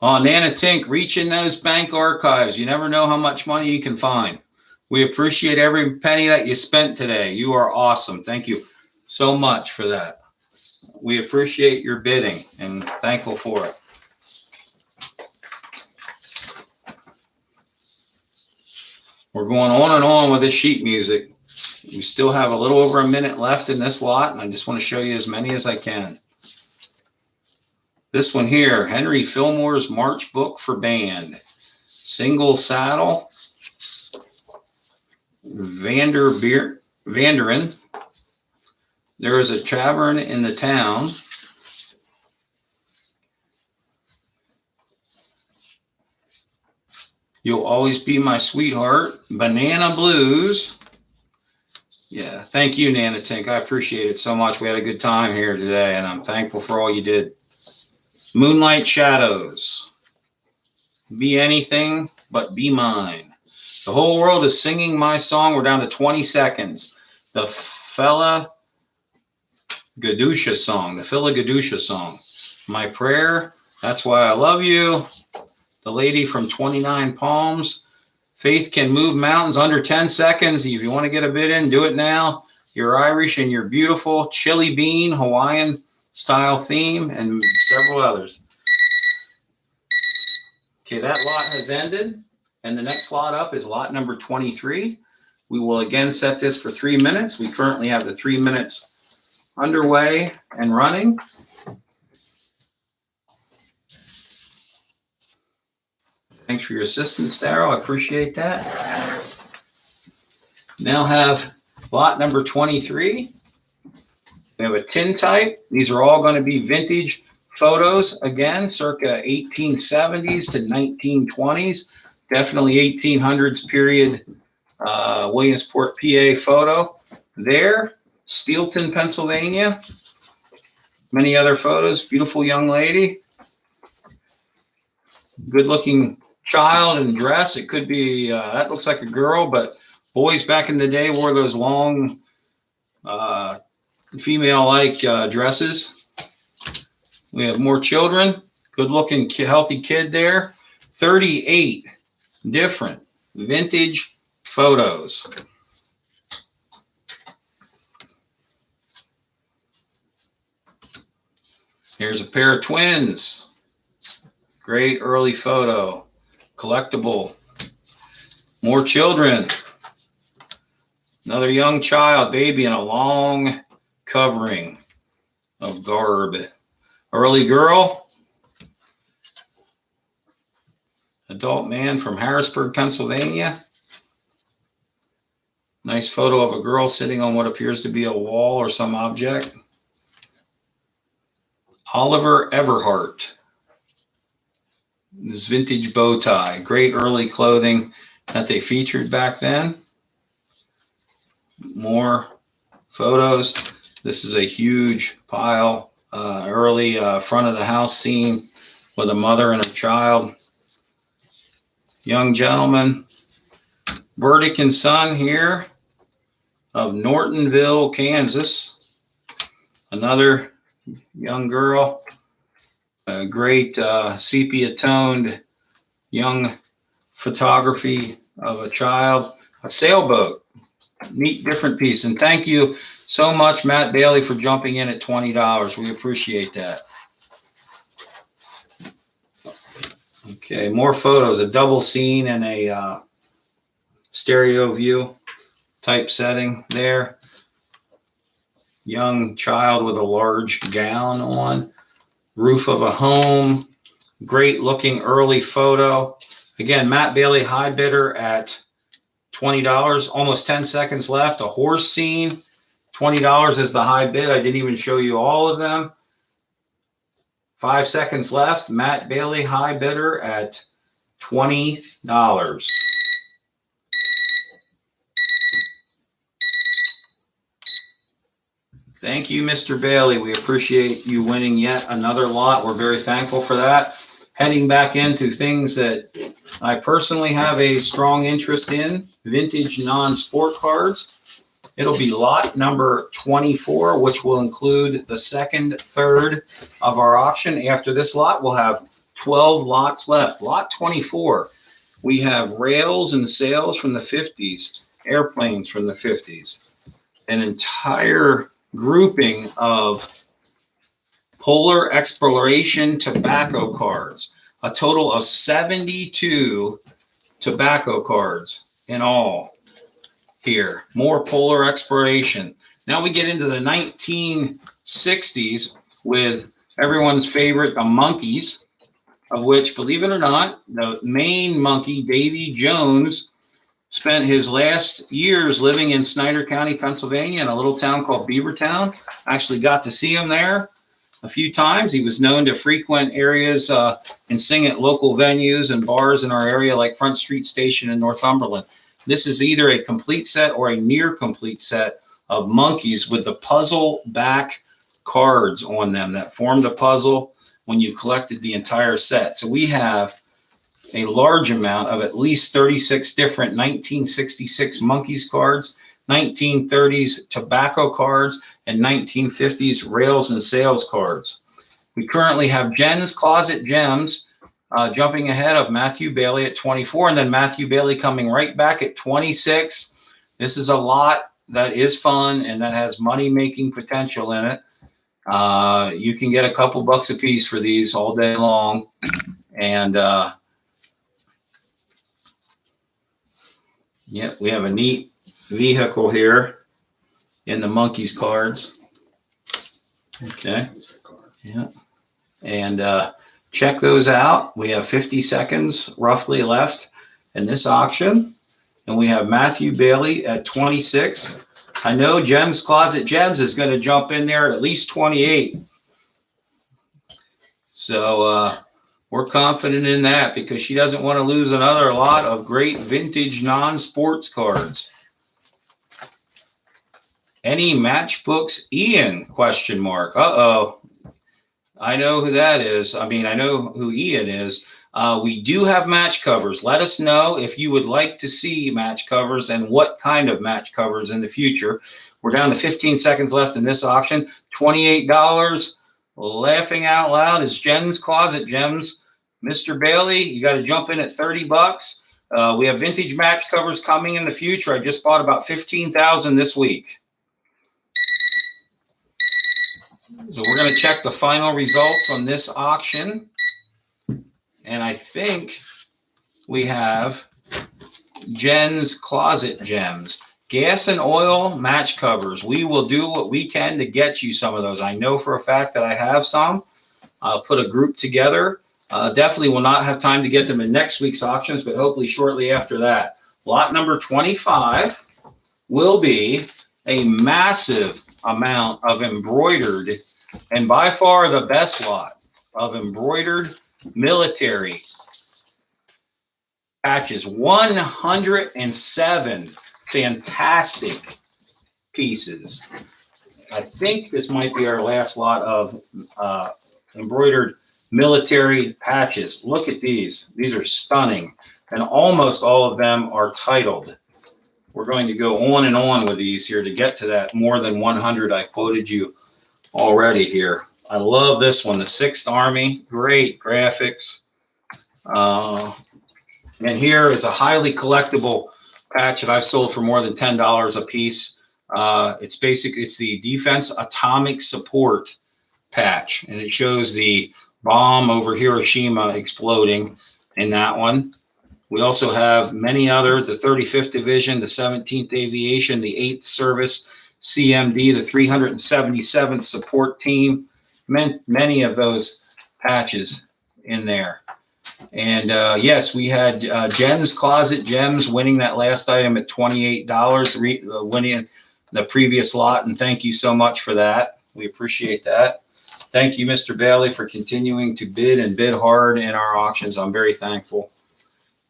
Oh, Nana Tink, reach in those bank archives. You never know how much money you can find. We appreciate every penny that you spent today. You are awesome. Thank you so much for that. We appreciate your bidding and thankful for it. We're going on and on with this sheet music. We still have a little over a minute left in this lot, and I just want to show you as many as I can. This one here, Henry Fillmore's March Book for Band. Single saddle. Vanderen. There is a tavern in the town. You'll Always Be My Sweetheart. Banana Blues. Yeah, thank you, Nana Tink. I appreciate it so much. We had a good time here today, and I'm thankful for all you did. Moonlight Shadows. Be Anything But Be Mine. The whole world is singing my song. We're down to 20 seconds. The Fela Gadusha song. My Prayer. That's Why I Love You. The Lady from 29 Palms. Faith Can Move Mountains, under 10 seconds. If you want to get a bid in, do it now. You're Irish and you're beautiful. Chili Bean, Hawaiian style theme, and several others. Okay, that lot has ended. And the next lot up is lot number 23. We will again set this for 3 minutes. We currently have the 3 minutes underway and running. Thanks for your assistance, Darryl. I appreciate that. Now have lot number 23. We have a tintype. These are all going to be vintage photos, again, circa 1870s to 1920s. Definitely 1800s period Williamsport, PA photo there. Steelton, Pennsylvania. Many other photos. Beautiful young lady. Good looking child in dress. It could be, that looks like a girl, but boys back in the day wore those long female-like dresses. We have more children. Good looking, healthy kid there. 38 different vintage photos. Here's a pair of twins. Great early photo. Collectible. More children. Another young child, baby in a long covering of garb. Early girl. Adult man from Harrisburg, Pennsylvania. Nice photo of a girl sitting on what appears to be a wall or some object. Oliver Everhart. This vintage bow tie. Great early clothing that they featured back then. More photos. This is a huge pile. Early front of the house scene with a mother and a child. Young gentleman. Burdick and Son here of Nortonville, Kansas. Another young girl. A great sepia-toned young photography of a child. A sailboat. Neat, different piece. And thank you so much, Matt Bailey, for jumping in at $20. We appreciate that. Okay, more photos. A double scene and a stereo view type setting there. Young child with a large gown on. Roof of a home. Great looking early photo. Again, Matt Bailey, high bidder at $20. Almost 10 seconds left. A horse scene. $20 is the high bid. I didn't even show you all of them. 5 seconds left. Matt Bailey, high bidder at $20. Thank you, Mr. Bailey. We appreciate you winning yet another lot. We're very thankful for that. Heading back into things that I personally have a strong interest in, vintage non-sport cards. It'll be lot number 24, which will include the second third of our auction. After this lot, we'll have 12 lots left. Lot 24, we have rails and sails from the 50s, airplanes from the 50s, an entire grouping of Polar Exploration tobacco cards, a total of 72 tobacco cards in all here. More Polar Exploration. Now we get into the 1960s with everyone's favorite, the Monkees, of which, believe it or not, the main monkey, Davy Jones, spent his last years living in Snyder County, Pennsylvania, in a little town called Beavertown. Actually got to see him there a few times. He was known to frequent areas and sing at local venues and bars in our area, like Front Street Station in Northumberland. This is either a complete set or a near complete set of Monkees with the puzzle back cards on them that formed a puzzle when you collected the entire set. So we have a large amount of at least 36 different 1966 Monkees cards, 1930s tobacco cards, and 1950s rails and sails cards. We currently have Jen's Closet Gems jumping ahead of Matthew Bailey at 24, and then Matthew Bailey coming right back at 26. This is a lot that is fun and that has money-making potential in it. You can get a couple bucks a piece for these all day long. And yeah, we have a neat vehicle here in the Monkees cards. Okay. Yeah. And check those out. We have 50 seconds roughly left in this auction. And we have Matthew Bailey at 26. I know Jen's Closet Gems is going to jump in there at least 28. So we're confident in that because she doesn't want to lose another lot of great vintage non-sports cards. Any matchbooks, Ian? Question mark. Uh-oh. I know who that is. I mean, I know who Ian is. We do have match covers. Let us know if you would like to see match covers and what kind of match covers in the future. We're down to 15 seconds left in this auction. $28. Laughing out loud is Jen's Closet Gems. Mr. Bailey, you got to jump in at $30. We have vintage match covers coming in the future. I just bought about 15,000 this week. So we're going to check the final results on this auction. And I think we have Jen's Closet Gems. Gas and oil match covers. We will do what we can to get you some of those. I know for a fact that I have some. I'll put a group together. Definitely will not have time to get them in next week's auctions, but hopefully shortly after that. Lot number 25 will be a massive amount of embroidered, and by far the best lot of embroidered military patches. 107 fantastic pieces. I think this might be our last lot of embroidered military patches. Look at these. These are stunning. And almost all of them are titled. We're going to go on and on with these here to get to that more than 100 I quoted you already here. I love this one, the 6th Army. Great graphics. And here is a highly collectible patch that I've sold for more than $10 a piece. It's the Defense Atomic Support patch, and it shows the bomb over Hiroshima exploding in that one. We also have many other, the 35th Division, the 17th Aviation, the 8th Service, CMD, the 377th Support Team, many of those patches in there. And yes, we had Jen's Closet Gems winning that last item at $28, winning the previous lot, and thank you so much for that. We appreciate that. Thank you, Mr. Bailey, for continuing to bid and bid hard in our auctions. I'm very thankful.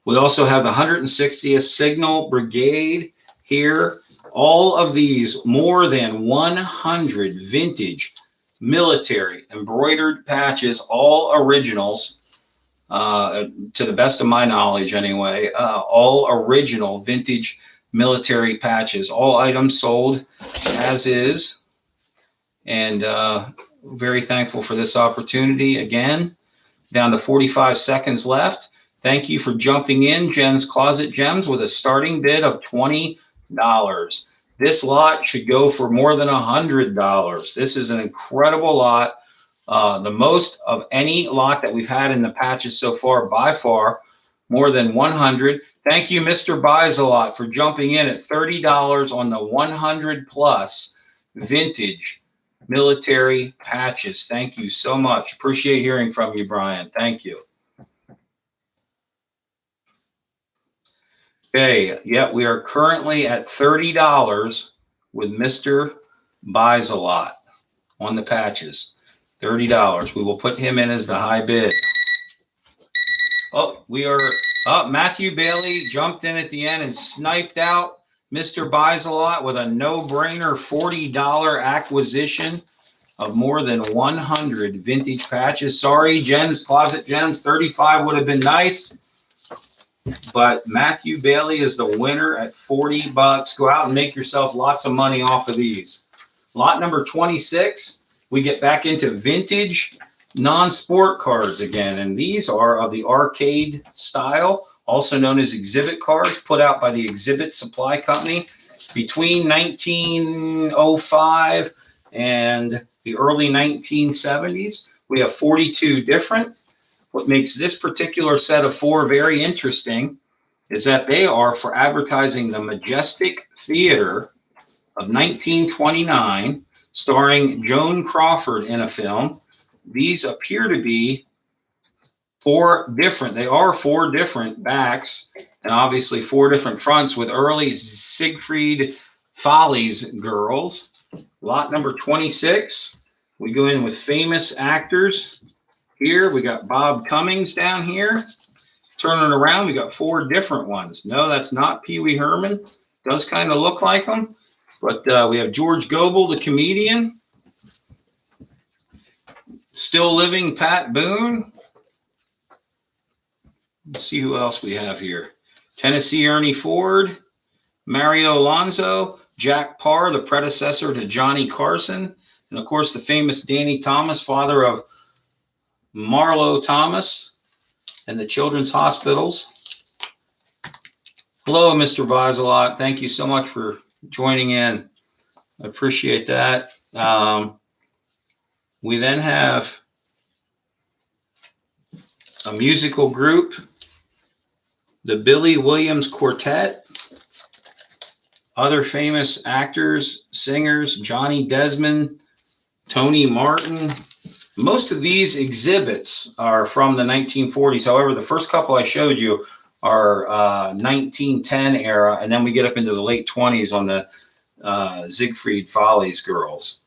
We also have the 160th Signal Brigade here. All of these, more than 100 vintage military embroidered patches, all originals, to the best of my knowledge anyway, all original vintage military patches, all items sold as is. And very thankful for this opportunity. Again, down to 45 seconds left. Thank you for jumping in, Jen's Closet Gems, with a starting bid of $20. This lot should go for more than $100. This is an incredible lot. The most of any lot that we've had in the patches so far, by far, more than 100. Thank you, Mr. Buys a Lot, for jumping in at $30 on the 100 plus vintage military patches. Thank you so much. Appreciate hearing from you, Brian. Thank you. Okay, yeah, we are currently at $30 with Mr. Buys a Lot on the patches. $30. We will put him in as the high bid. Oh, Matthew Bailey jumped in at the end and sniped out Mr. Buys a Lot with a no-brainer $40 acquisition of more than 100 vintage patches. Sorry, Jen's Closet Gems, 35 would have been nice. But Matthew Bailey is the winner at $40. Go out and make yourself lots of money off of these. Lot number 26, we get back into vintage non-sport cards again. And these are of the arcade style, also known as exhibit cards, put out by the Exhibit Supply Company between 1905 and the early 1970s. We have 42 different. What makes this particular set of 4 very interesting is that they are for advertising the Majestic Theater of 1929, starring Joan Crawford in a film. These appear to be 4 different backs, and obviously 4 different fronts with early Siegfried Follies girls. Lot number 26, we go in with famous actors. Here we got Bob Cummings down here. Turning around, we got 4 different ones. No, that's not Pee Wee Herman. Does kind of look like him. But we have George Gobel, the comedian. Still living Pat Boone. Let's see who else we have here. Tennessee Ernie Ford, Mario Alonzo, Jack Parr, the predecessor to Johnny Carson, and of course the famous Danny Thomas, father of Marlo Thomas and the children's hospitals. Hello, Mr. Vizalot. Thank you so much for joining in. I appreciate that. We then have a musical group, the Billy Williams Quartet. Other famous actors, singers, Johnny Desmond, Tony Martin. Most of these exhibits are from the 1940s. However, the first couple I showed you are 1910 era, and then we get up into the late 20s on the Siegfried Follies girls.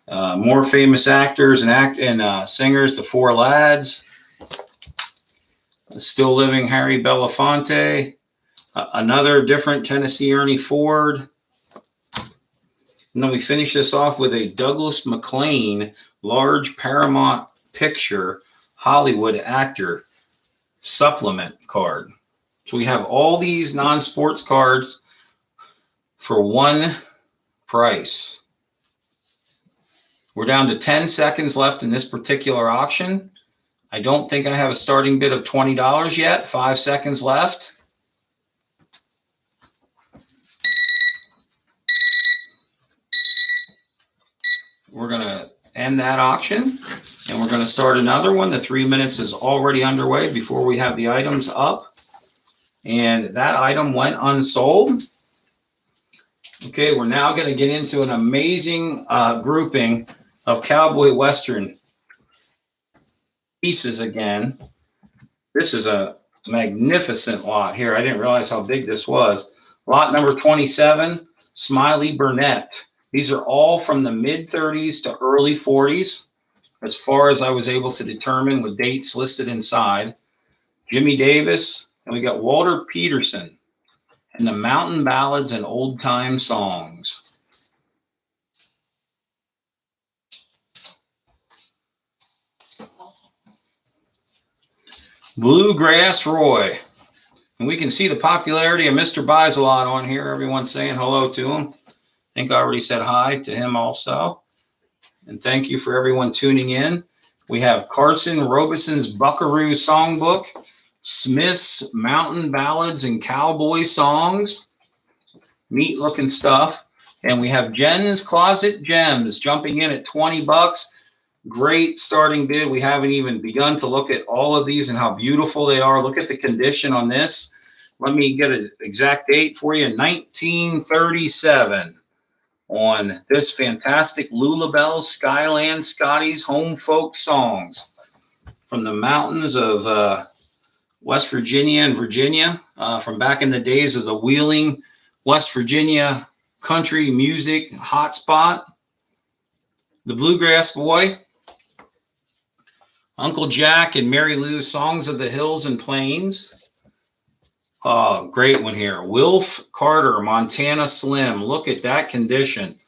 More famous actors and singers, the Four Lads, still living Harry Belafonte, another different Tennessee Ernie Ford. And then we finish this off with a Douglas MacLean large Paramount Picture Hollywood actor supplement card. So we have all these non-sports cards for one price. We're down to 10 seconds left in this particular auction. I don't think I have a starting bid of $20 yet. 5 seconds left. We're going to end that auction, and we're going to start another one. The 3 minutes is already underway before we have the items up. And that item went unsold. Okay, we're now going to get into an amazing grouping of cowboy western pieces again. This is a magnificent lot here. I didn't realize how big this was. Lot number 27, Smiley Burnett. These are all from the mid-30s to early 40s, as far as I was able to determine with dates listed inside. Jimmy Davis, and we got Walter Peterson and the Mountain Ballads and Old Time Songs. Bluegrass Roy. And we can see the popularity of Mr. Vizalot on here. Everyone's saying hello to him. I think I already said hi to him also. And thank you for everyone tuning in. We have Carson Robeson's Buckaroo Songbook, Smith's Mountain Ballads and Cowboy Songs. Neat looking stuff. And we have Jen's Closet Gems jumping in at $20. Great starting bid. We haven't even begun to look at all of these and how beautiful they are. Look at the condition on this. Let me get an exact date for you. 1937 on this fantastic Lulabelle Skyland Scotty's Home Folk Songs from the mountains of West Virginia and Virginia, from back in the days of the Wheeling, West Virginia country music hotspot. The Bluegrass Boy, Uncle Jack and Mary Lou's Songs of the Hills and Plains. Oh, great one here. Wilf Carter, Montana Slim. Look at that condition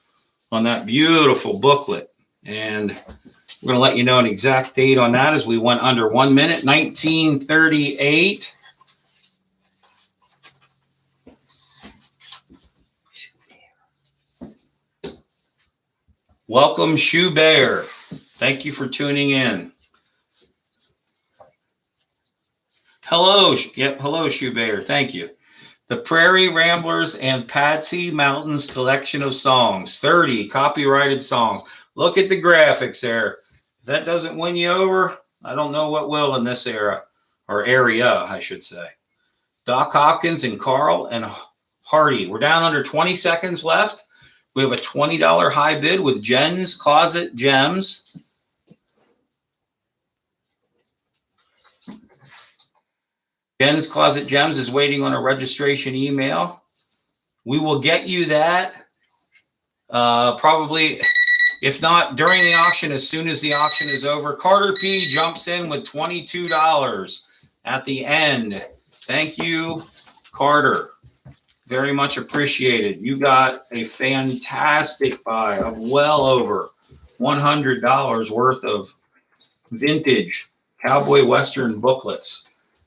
on that beautiful booklet. And we're going to let you know an exact date on that as we went under 1 minute. 1938. Welcome, Shoe Bear. Thank you for tuning in. Hello. Yep. Hello, Shoe Bear. Thank you. The Prairie Ramblers and Patsy Mountains collection of songs. 30 copyrighted songs. Look at the graphics there. If that doesn't win you over, I don't know what will in this era, or area, I should say. Doc Hopkins and Carl and Hardy. We're down under 20 seconds left. We have a $20 high bid with Jen's Closet Gems. Jen's Closet Gems is waiting on a registration email. We will get you that probably, if not during the auction, as soon as the auction is over. Carter P. jumps in with $22 at the end. Thank you, Carter. Very much appreciated. You got a fantastic buy of well over $100 worth of vintage cowboy western booklets.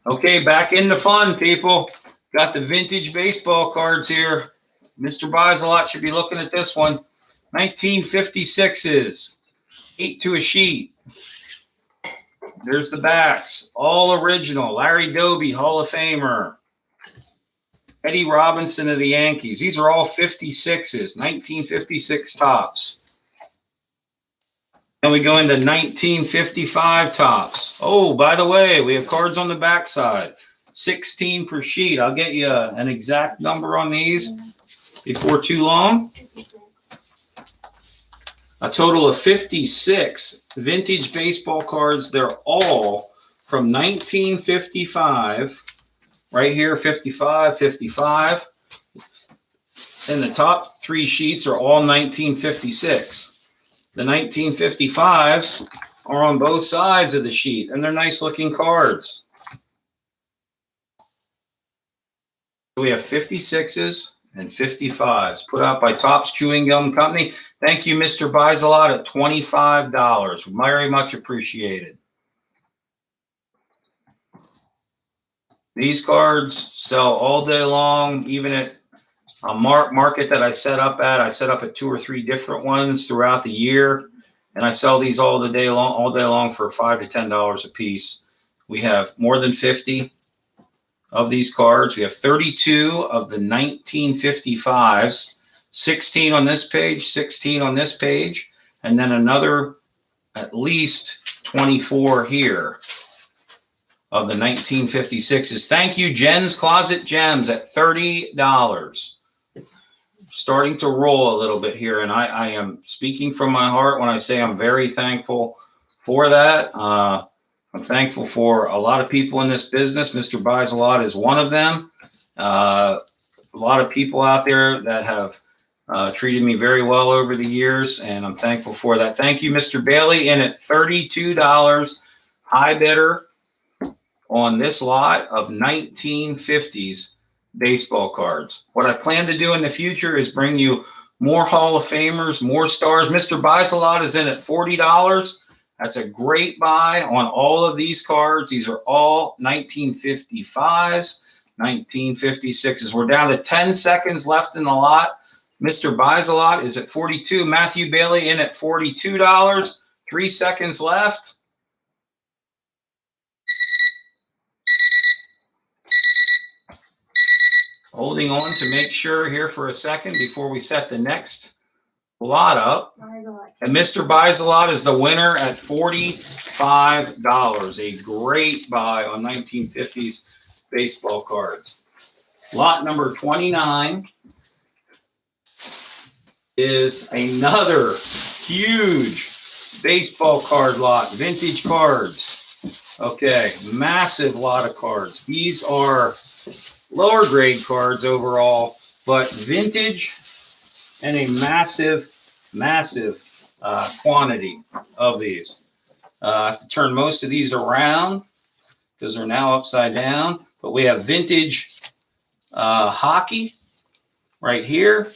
Okay, back into fun, people. Got the vintage baseball cards here. Mr. Vizalot should be looking at this one. 1956s. 8 to a sheet. There's the backs. All original. Larry Doby, Hall of Famer. Eddie Robinson of the Yankees. These are all 56s, 1956 tops. Then we go into 1955 tops. Oh, by the way, we have cards on the backside. 16 per sheet. I'll get you an exact number on these before too long. A total of 56 vintage baseball cards. They're all from 1955. Right here, 55, 55. And the top 3 sheets are all 1956. The 1955s are on both sides of the sheet, and they're nice looking cards. We have 56s and 55s put out by Topps Chewing Gum Company. Thank you, Mr. Buys a Lot, at $25. Very much appreciated. These cards sell all day long, even at a market that I set up at. I set up at 2 or 3 different ones throughout the year, and I sell these all day long for $5 to $10 a piece. We have more than 50 of these cards. We have 32 of the 1955s, 16 on this page, 16 on this page, and then another at least 24 here of the 1956s. Thank you, Jen's Closet Gems, at $30. Starting to roll a little bit here, and I am speaking from my heart when I say I'm very thankful for that. I'm thankful for a lot of people in this business. Mr. Buys a Lot is one of them. A lot of people out there that have treated me very well over the years, and I'm thankful for that. Thank you, Mr. Bailey. In at $32, high bidder on this lot of 1950s baseball cards. What I plan to do in the future is bring you more Hall of Famers, more stars. Mr. Buys a Lot is in at $40. That's a great buy on all of these cards. These are all 1955s, 1956s. We're down to 10 seconds left in the lot. Mr. Buys a Lot is at $42. Matthew Bailey in at $42. 3 seconds left. Holding on to make sure here for a second before we set the next lot up. And Mr. Buys a Lot is the winner at $45. A great buy on 1950s baseball cards. Lot number 29 is another huge baseball card lot, vintage cards. Okay, massive lot of cards. These are lower grade cards overall, but vintage and a massive quantity of these. I have to turn most of these around because they're now upside down, but we have vintage hockey right here,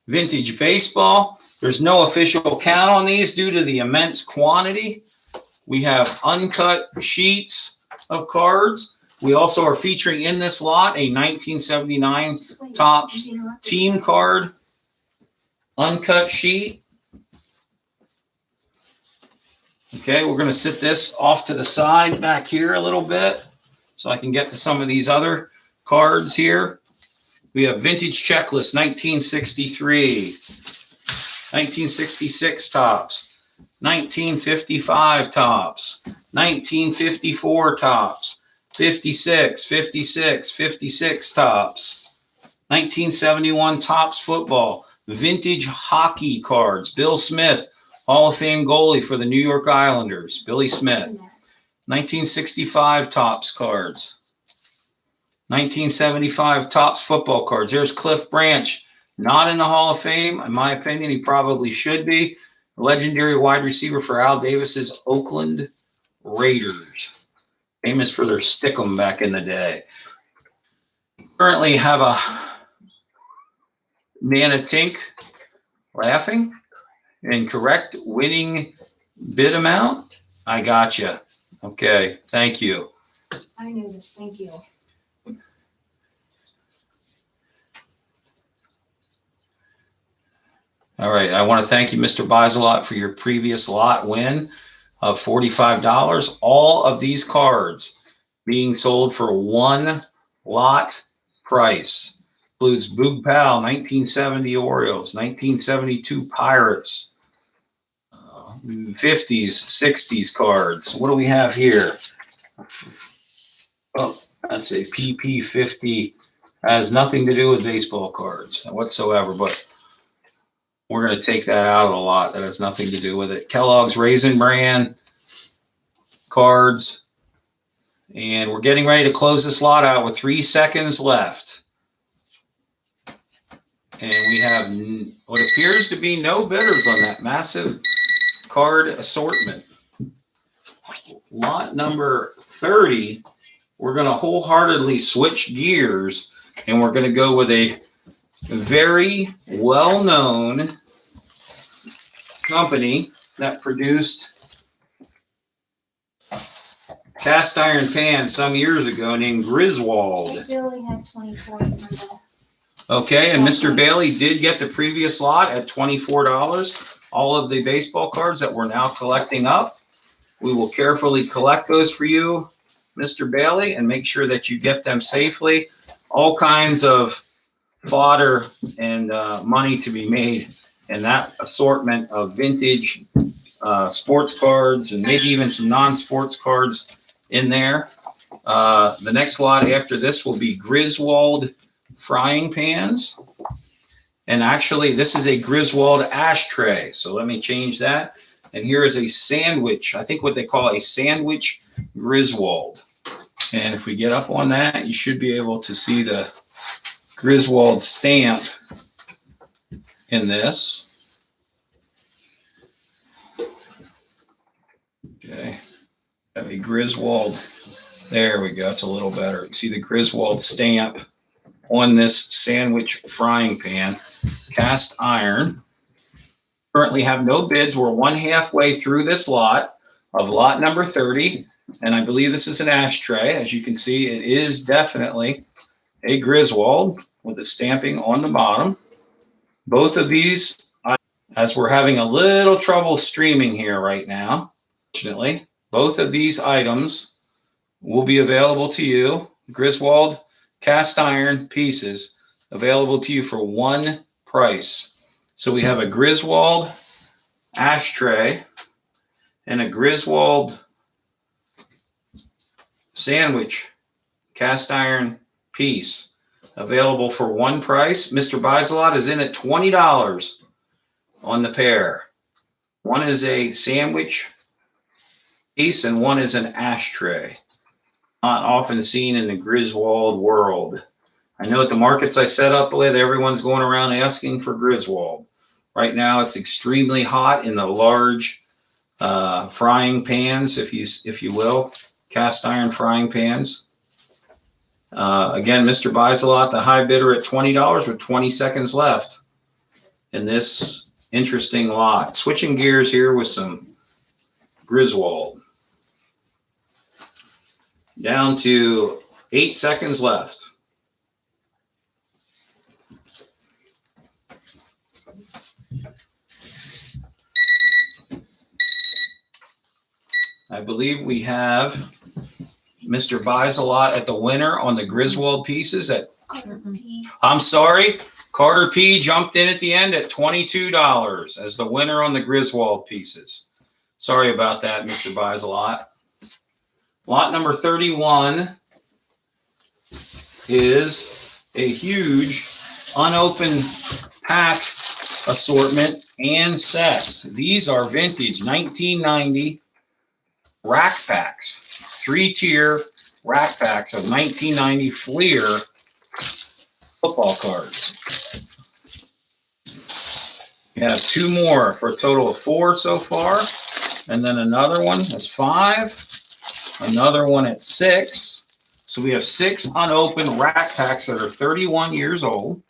vintage baseball. There's no official count on these due to the immense quantity. We have uncut sheets of cards. We also are featuring in this lot a 1979 Topps team card uncut sheet. Okay, we're going to sit this off to the side back here a little bit so I can get to some of these other cards here. We have vintage checklist 1963, 1966 Topps, 1955 Topps, 1954 Topps, 56, 56, 56 Topps, 1971 Topps football, vintage hockey cards, Bill Smith, Hall of Fame goalie for the New York Islanders, Billy Smith, 1965 Topps cards, 1975 Topps football cards. There's Cliff Branch, not in the Hall of Fame. In my opinion, he probably should be. Legendary wide receiver for Al Davis's Oakland Raiders, famous for their stick'em back in the day. Currently have a Nana Tink laughing. Incorrect winning bid amount. I got you. Okay, thank you. I knew this. Thank you. All right, I want to thank you, Mr. Buys a Lot, for your previous lot win of $45. All of these cards being sold for one lot price. Includes Boog Powell, 1970 Orioles, 1972 Pirates, 50s, 60s cards. What do we have here? Oh, that's a PP50. Has nothing to do with baseball cards whatsoever, but we're going to take that out of the lot. That has nothing to do with it. Kellogg's Raisin Bran cards. And we're getting ready to close this lot out with 3 seconds left. And we have what appears to be no bidders on that massive card assortment. Lot number 30, we're going to wholeheartedly switch gears, and we're going to go with a very well-known company that produced cast iron pans some years ago named Griswold. Billy had 24 number. Okay, and Mr. Bailey did get the previous lot at $24. All of the baseball cards that we're now collecting up. We will carefully collect those for you, Mr. Bailey, and make sure that you get them safely. All kinds of fodder and money to be made in that assortment of vintage sports cards and maybe even some non-sports cards in there. The next lot after this will be Griswold frying pans. And actually, this is a Griswold ashtray. So let me change that. And here is a sandwich, I think what they call a sandwich Griswold. And if we get up on that, you should be able to see the Griswold stamp in this. Okay. Have a Griswold. There we go. It's a little better. You see the Griswold stamp on this sandwich frying pan, cast iron. Currently have no bids. We're 1/2 way through this lot of lot number 30. And I believe this is an ashtray. As you can see, it is definitely a Griswold with the stamping on the bottom. Both of these, as we're having a little trouble streaming here right now, fortunately, both of these items will be available to you. Griswold cast iron pieces available to you for one price. So we have a Griswold ashtray and a Griswold sandwich cast iron piece available for one price. Mr. Buys-A-Lot is in at $20 on the pair. One is a sandwich piece and one is an ashtray. Not often seen in the Griswold world. I know at the markets I set up with, everyone's going around asking for Griswold. Right now, it's extremely hot in the large frying pans, if you will, cast iron frying pans. Again, Mr. Buys-A-Lot, the high bidder at $20 with 20 seconds left in this interesting lot. Switching gears here with some Griswold. Down to 8 seconds left. I believe we have Mr. Buys-A-Lot at the winner on the Griswold pieces at, I'm sorry, Carter P jumped in at the end at $22 as the winner on the Griswold pieces. Sorry about that, Mr. Buys-A-Lot. Lot number 31 is a huge unopened pack assortment and sets. These are vintage 1990 rack packs, 3-tier rack packs of 1990 Fleer football cards. We have 2 more for a total of 4 so far, and then another one that's 5. Another one at 6. So we have 6 unopened rack packs that are 31 years old.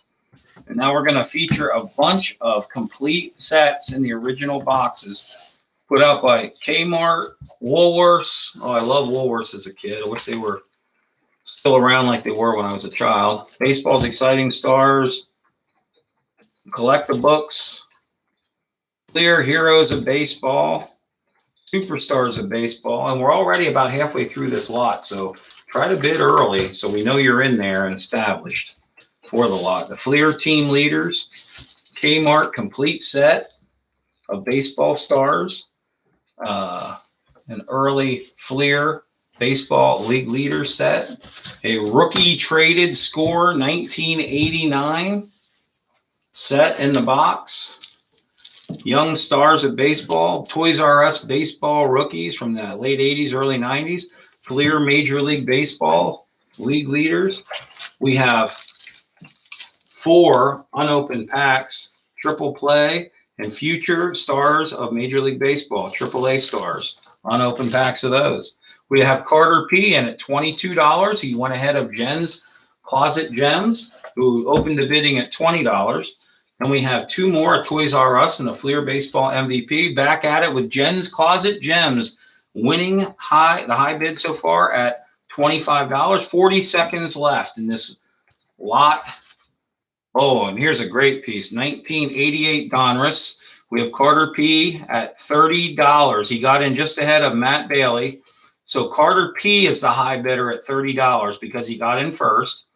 And now we're going to feature a bunch of complete sets in the original boxes put out by Kmart, Woolworths. Oh, I love Woolworths as a kid. I wish they were still around like they were when I was a child. Baseball's Exciting Stars, Collect the Books, Clear Heroes of Baseball, Superstars of Baseball, and we're already about halfway through this lot, so try to bid early so we know you're in there and established. for the lot. The Fleer Team Leaders, Kmart complete set of baseball stars, an early Fleer baseball league leader set, a rookie traded score 1989 set in the box, young stars of baseball, Toys R Us baseball rookies from the late 80s, early 90s, Fleer Major League Baseball league leaders. We have 4 unopened packs, triple play, and future stars of Major League Baseball, AAA stars, unopened packs of those. We have Carter P. in at $22. He went ahead of Jen's Closet Gems, who opened the bidding at $20. And we have 2 more, Toys R Us and a Fleer Baseball MVP. Back at it with Jen's Closet Gems, winning the high bid so far at $25. 40 seconds left in this lot. Oh, and here's a great piece, 1988 Donruss. We have Carter P. at $30. He got in just ahead of Matt Bailey. So Carter P. is the high bidder at $30 because he got in first.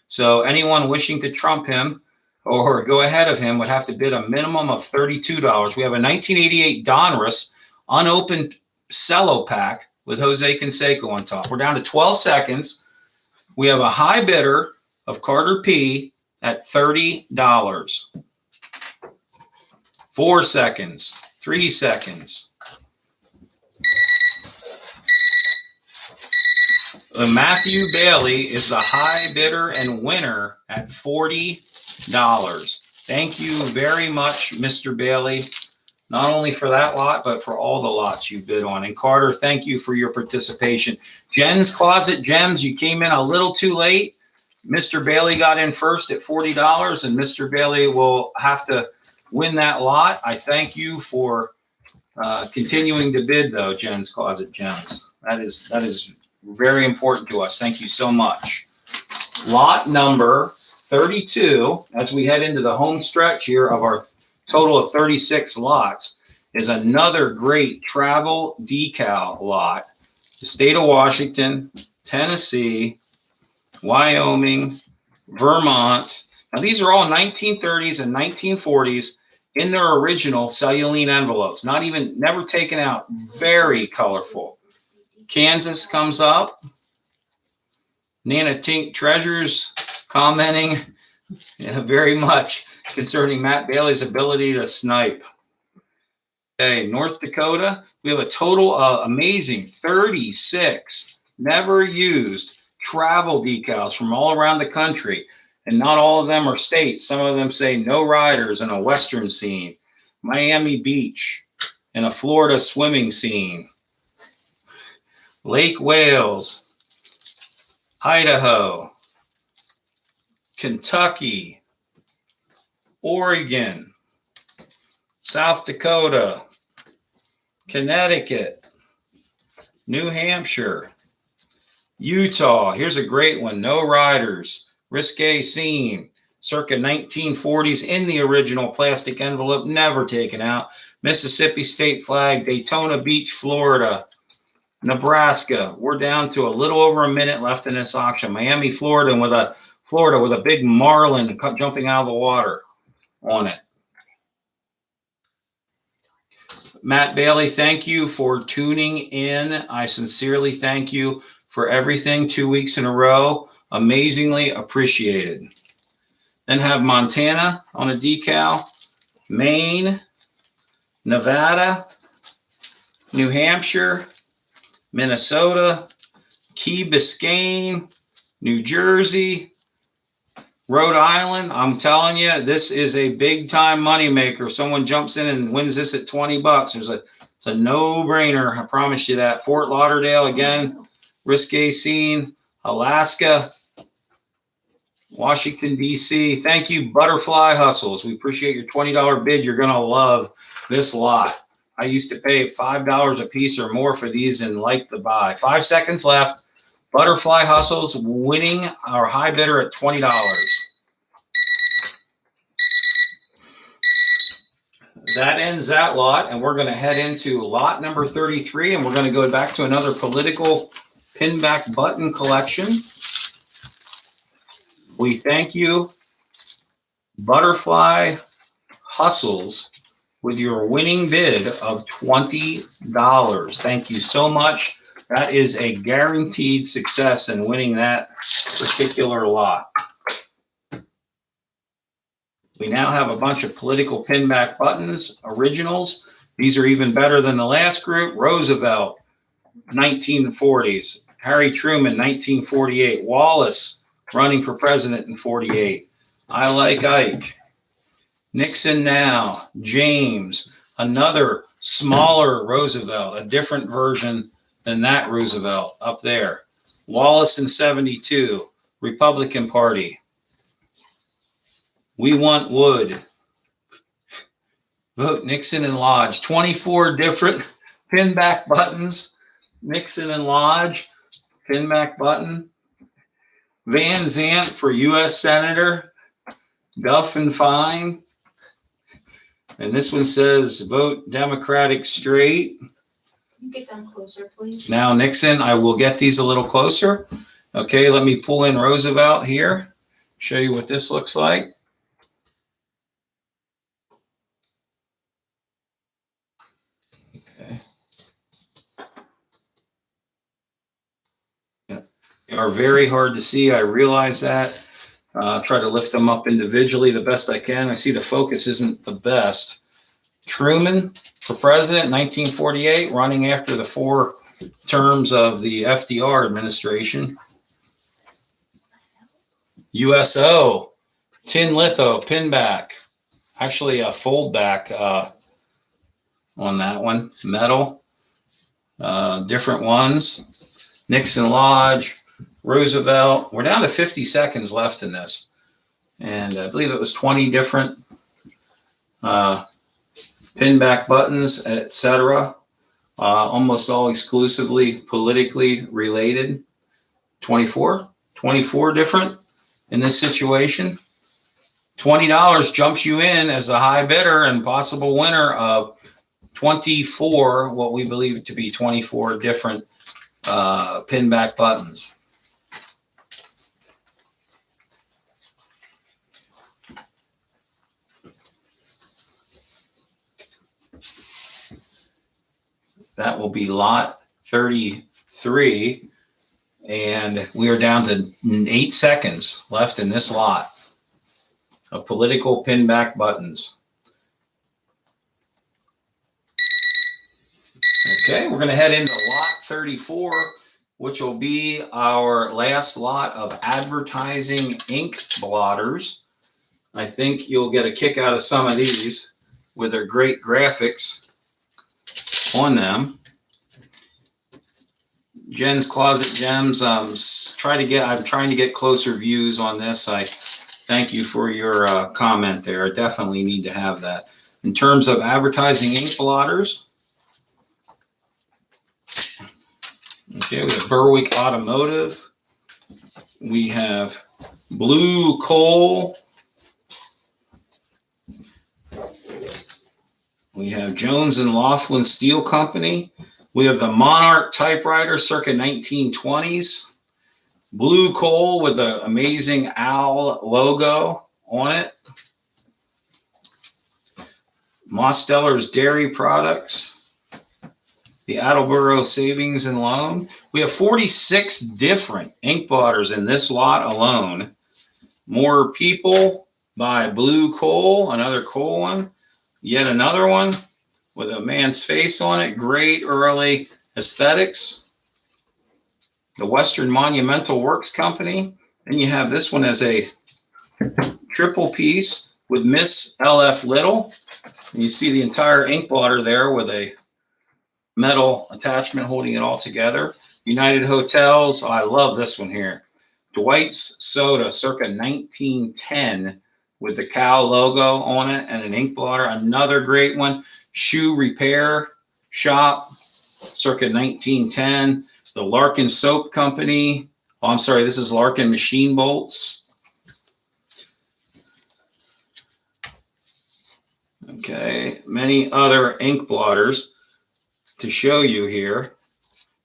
So anyone wishing to trump him or go ahead of him would have to bid a minimum of $32. We have a 1988 Donruss unopened cello pack with Jose Canseco on top. We're down to 12 seconds. We have a high bidder of Carter P. at $30. 4 seconds, 3 seconds. Matthew Bailey is the high bidder and winner at $40. Thank you very much, Mr. Bailey, not only for that lot, but for all the lots you bid on. And Carter, thank you for your participation. Jen's Closet Gems, you came in a little too late. Mr. Bailey got in first at $40, and Mr. Bailey will have to win that lot. I thank you for continuing to bid, though, Jen's Closet Gems. That is very important to us. Thank you so much. Lot number 32, as we head into the home stretch here of our total of 36 lots, is another great travel decal lot. The state of Washington, Tennessee, Wyoming, Vermont. Now, these are all 1930s and 1940s in their original cellulene envelopes, never taken out. Very colorful. Kansas comes up. Nana Tink Treasures commenting very much concerning Matt Bailey's ability to snipe. Okay, North Dakota, we have a total of amazing 36 never used travel decals from all around the country. And not all of them are states. Some of them say no riders in a Western scene, Miami Beach, and a Florida swimming scene, Lake Wales, Idaho, Kentucky, Oregon, South Dakota, Connecticut, New Hampshire, Utah. Here's a great one. No riders. Risque scene. Circa 1940s in the original plastic envelope, never taken out. Mississippi state flag. Daytona Beach, Florida. Nebraska. We're down to a little over a minute left in this auction. Miami, Florida, with a big marlin jumping out of the water on it. Matt Bailey, thank you for tuning in. I sincerely thank you for everything 2 weeks in a row. Amazingly appreciated. Then have Montana on a decal, Maine, Nevada, New Hampshire, Minnesota, Key Biscayne, New Jersey, Rhode Island. I'm telling you, this is a big time moneymaker. Someone jumps in and wins this at $20. It's a no-brainer. I promise you that. Fort Lauderdale again, risque scene, Alaska, Washington, D.C. Thank you, Butterfly Hustles. We appreciate your $20 bid. You're going to love this lot. I used to pay $5 a piece or more for these and like to buy. 5 seconds left. Butterfly Hustles winning our high bidder at $20. That ends that lot, and we're going to head into lot number 33, and we're going to go back to another political pinback button collection. We thank you Butterfly Hustles with your winning bid of $20. Thank you so much. That is a guaranteed success in winning that particular lot. We now have a bunch of political pinback buttons, originals. These are even better than the last group. Roosevelt, 1940s. Harry Truman, 1948. Wallace, running for president in 48. I Like Ike. Nixon Now. James, another smaller Roosevelt, a different version than that Roosevelt up there. Wallace in 72. Republican Party. We Want Wood. Vote Nixon and Lodge. 24 different pinback buttons. Nixon and Lodge, pinback button. Van Zandt for U.S. Senator. Duff and Fine. And this one says vote Democratic straight. Can you get them closer, please? Now, Nixon, I will get these a little closer. Okay, let me pull in Roosevelt here. Show you what this looks like. Okay. Yeah. They are very hard to see. I realize that. Try to lift them up individually the best I can. I see the focus isn't the best. Truman for president, 1948, running after the 4 terms of the FDR administration. USO, tin litho, pinback. Actually, a fold back on that one. Metal, different ones. Nixon Lodge, Roosevelt. We're down to 50 seconds left in this. And I believe it was 20 different pinback buttons, etc. Almost all exclusively politically related. 24 different in this situation. $20 jumps you in as a high bidder and possible winner of 24, what we believe to be 24 different pinback buttons. That will be lot 33. And we are down to 8 seconds left in this lot of political pinback buttons. Okay, we're going to head into lot 34, which will be our last lot of advertising ink blotters. I think you'll get a kick out of some of these with their great graphics on them. Jen's Closet Gems. I'm trying to get closer views on this. I thank you for your comment there. I definitely need to have that. In terms of advertising ink blotters, okay, we have Berwick Automotive. We have Blue Coal. We have Jones and Laughlin Steel Company. We have the Monarch typewriter circa 1920s. Blue Coal with the amazing owl logo on it. Mosteller's Dairy Products. The Attleboro Savings and Loan. We have 46 different ink blotters in this lot alone. More People by Blue Coal, another coal one. Yet another one with a man's face on it. Great early aesthetics. The Western Monumental Works Company. Then you have this one as a triple piece with Miss L.F. Little. And you see the entire ink blotter there with a metal attachment holding it all together. United Hotels. Oh, I love this one here. Dwight's Soda, circa 1910, with the cow logo on it and an ink blotter. Another great one. Shoe Repair Shop, circa 1910. The Larkin Soap Company. Oh, I'm sorry, this is Larkin Machine Bolts. Okay, many other ink blotters to show you here,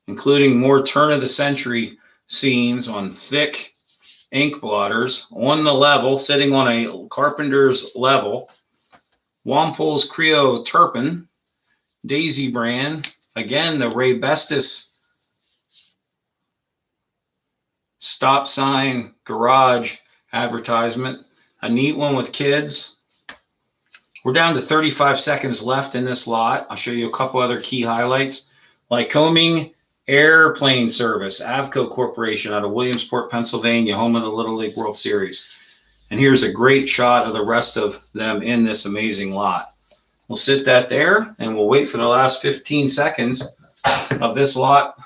including more turn of the century scenes on thick ink blotters on the level, sitting on a carpenter's level. Wampol's Creo Turpin, Daisy brand. Again, the Raybestos stop sign garage advertisement. A neat one with kids. We're down to 35 seconds left in this lot. I'll show you a couple other key highlights. Lycoming Airplane Service, Avco Corporation out of Williamsport, Pennsylvania, home of the Little League World Series. And here's a great shot of the rest of them in this amazing lot. We'll sit that there and we'll wait for the last 15 seconds of this lot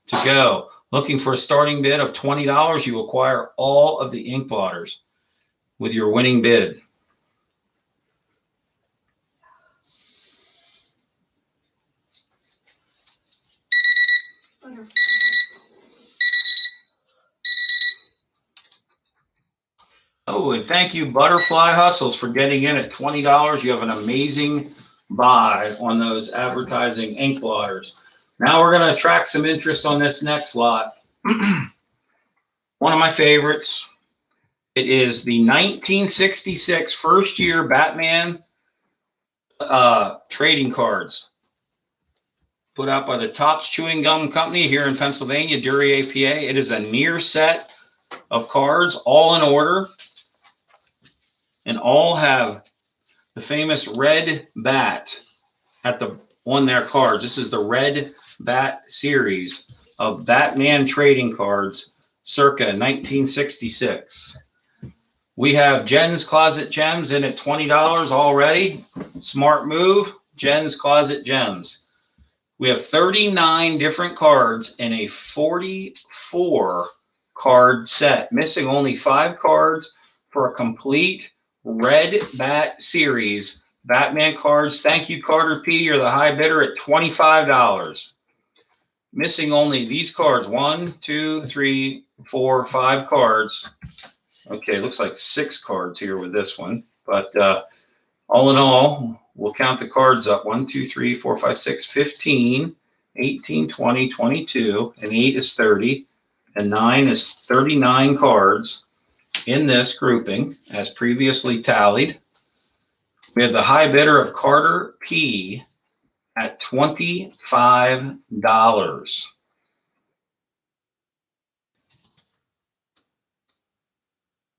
to go. Looking for a starting bid of $20, you acquire all of the ink blotters with your winning bid. Butterfly. Oh, and thank you, Butterfly Hustles, for getting in at $20. You have an amazing buy on those advertising ink blotters. Now we're going to attract some interest on this next lot. One of my favorites. It is the 1966 first year Batman trading cards put out by the Topps Chewing Gum Company here in Pennsylvania, Duryea, PA. It is a near set of cards, all in order, and all have the famous red bat on their cards. This is the Red Bat series of Batman trading cards circa 1966. We have Jen's Closet Gems in at $20 already. Smart move, Jen's Closet Gems. We have 39 different cards in a 44 card set, missing only 5 cards for a complete Red Bat series. Batman cards. Thank you, Carter P. You're the high bidder at $25. Missing only these cards. 1, 2, 3, 4, 5 cards. Okay, looks like 6 cards here with this one. But all in all, we'll count the cards up. 1, 2, 3, 4, 5, 6, 15, 18, 20, 22, and 8 is 30, and 9 is 39 cards in this grouping, as previously tallied. We have the high bidder of Carter P. at $25.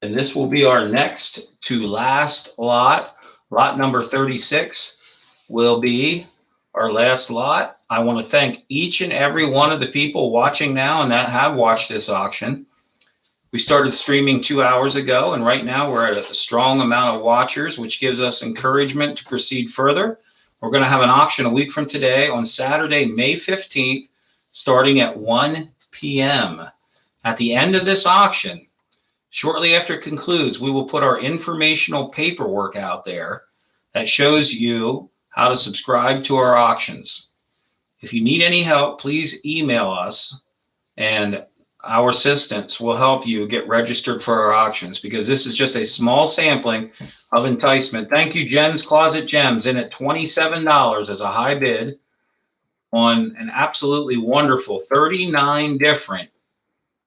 And this will be our next to last lot. Lot number 36 will be our last lot. I want to thank each and every one of the people watching now and that have watched this auction. We started streaming 2 hours ago, and right now we're at a strong amount of watchers, which gives us encouragement to proceed further. We're going to have an auction a week from today on Saturday, May 15th, starting at 1 p.m. At the end of this auction, shortly after it concludes, we will put our informational paperwork out there that shows you how to subscribe to our auctions. If you need any help, please email us, and our assistants will help you get registered for our auctions, because this is just a small sampling of enticement. Thank you, Jen's Closet Gems, in at $27 as a high bid on an absolutely wonderful 39 different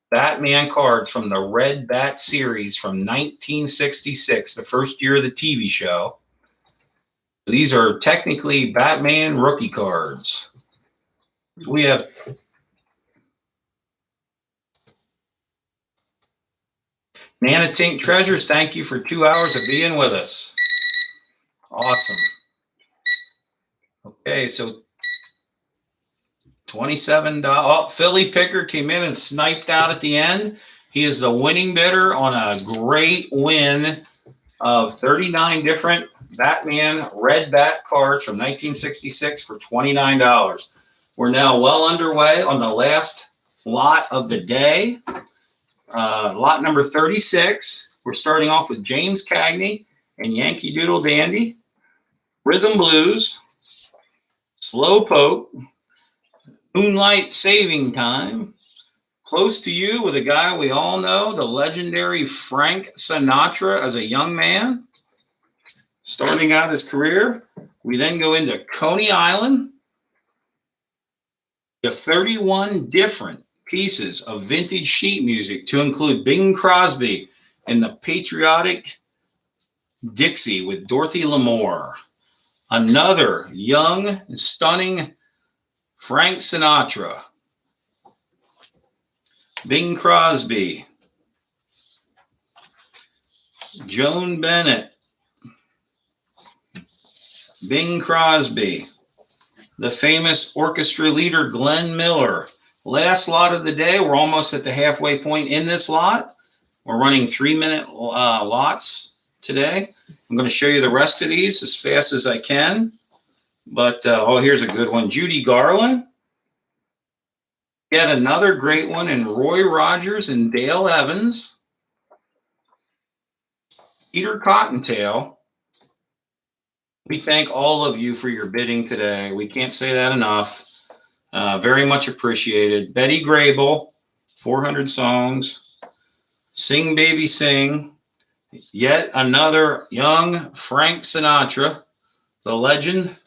Batman cards from the Red Bat series from 1966, the first year of the TV show. These are technically Batman rookie cards. We have Nanotink Treasures, thank you for 2 hours of being with us. Awesome. Okay, so $27. Oh, Philly Picker came in and sniped out at the end. He is the winning bidder on a great win of 39 different Batman Red Bat cards from 1966 for $29. We're now well underway on the last lot of the day. Lot number 36. We're starting off with James Cagney and Yankee Doodle Dandy, Rhythm Blues, Slow Poke, Moonlight Saving Time, Close to You with a guy we all know, the legendary Frank Sinatra as a young man, starting out his career. We then go into Coney Island. We have 31 different pieces of vintage sheet music to include Bing Crosby and the Patriotic Dixie with Dorothy Lamour. Another young and stunning Frank Sinatra. Bing Crosby. Joan Bennett. Bing Crosby. The famous orchestra leader Glenn Miller. Last lot of the day. We're almost at the halfway point in this lot. We're running 3-minute lots today. I'm going to show you the rest of these as fast as I can. But, here's a good one. Judy Garland. Yet another great one in Roy Rogers and Dale Evans. Peter Cottontail. We thank all of you for your bidding today. We can't say that enough. Very much appreciated. Betty Grable, 400 songs. Sing Baby Sing. Yet another young Frank Sinatra, the legend.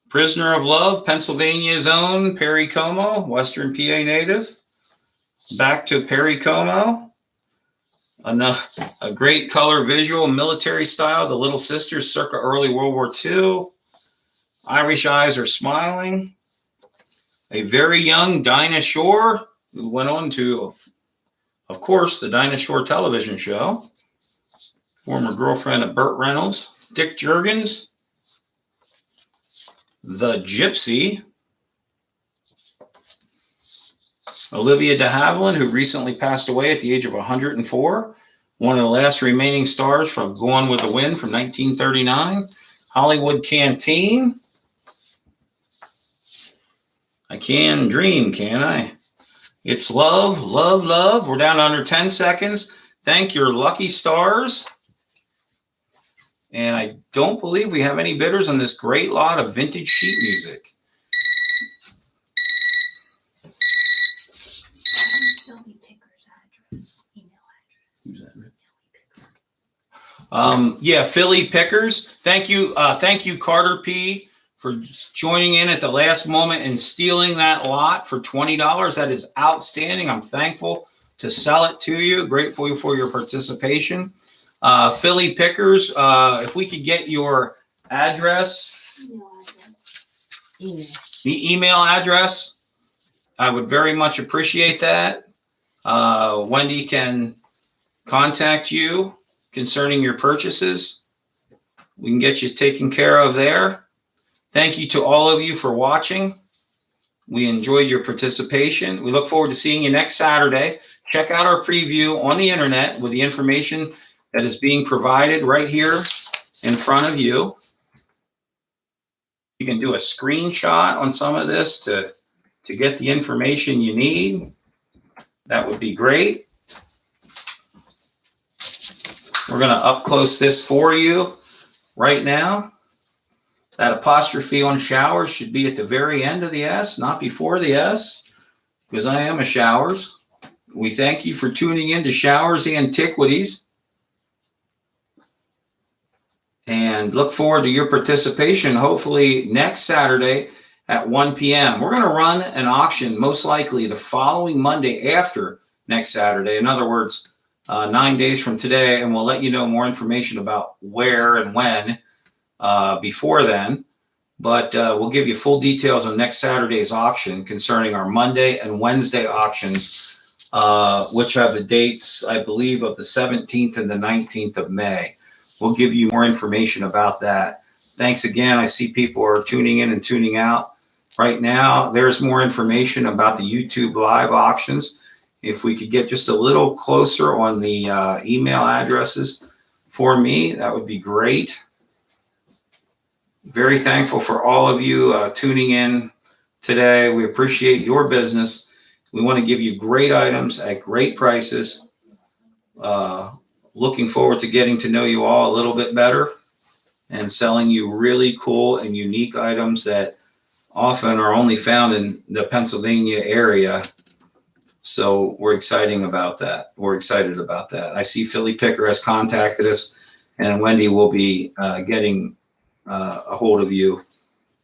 Prisoner of Love, Pennsylvania's own Perry Como, Western PA native. Back to Perry Como. A great color visual, military style, The Little Sisters, circa early World War II. Irish Eyes Are Smiling. A very young Dinah Shore, who went on to, of course, the Dinah Shore television show. Former girlfriend of Burt Reynolds. Dick Jurgens. The Gypsy. Olivia de Havilland, who recently passed away at the age of 104. One of the last remaining stars from Gone with the Wind from 1939. Hollywood Canteen. I can dream, can I? It's love, love, love. We're down to under 10 seconds. Thank your lucky stars. And I don't believe we have any bidders on this great lot of vintage sheet music. Philly Picker's address, email address. Who's that? Philly Pickers. Thank you, Carter P, for joining in at the last moment and stealing that lot for $20. That is outstanding. I'm thankful to sell it to you. Grateful for your participation. Philly Pickers, if we could get your address, the email address, I would very much appreciate that. Wendy can contact you concerning your purchases. We can get you taken care of there. Thank you to all of you for watching. We enjoyed your participation. We look forward to seeing you next Saturday. Check out our preview on the internet with the information that is being provided right here in front of you. You can do a screenshot on some of this to get the information you need. That would be great. We're going to up close this for you right now. That apostrophe on showers should be at the very end of the S, not before the S, because I am a Showers. We thank you for tuning in to Showers Antiquities and look forward to your participation, hopefully next Saturday at 1 p.m. We're going to run an auction most likely the following Monday after next Saturday. In other words, 9 days from today, and we'll let you know more information about where and when before then. But we'll give you full details on next Saturday's auction concerning our Monday and Wednesday auctions, which have the dates, I believe, of the 17th and the 19th of May. We'll give you more information about that. Thanks again. I see people are tuning in and tuning out right now. There's more information about the YouTube live auctions. If we could get just a little closer on the email addresses for me, that would be great. Very thankful for all of you tuning in today. We appreciate your business. We want to give you great items at great prices. Looking forward to getting to know you all a little bit better and selling you really cool and unique items that often are only found in the Pennsylvania area. So we're excited about that. I see Philly Picker has contacted us, and Wendy will be getting a hold of you,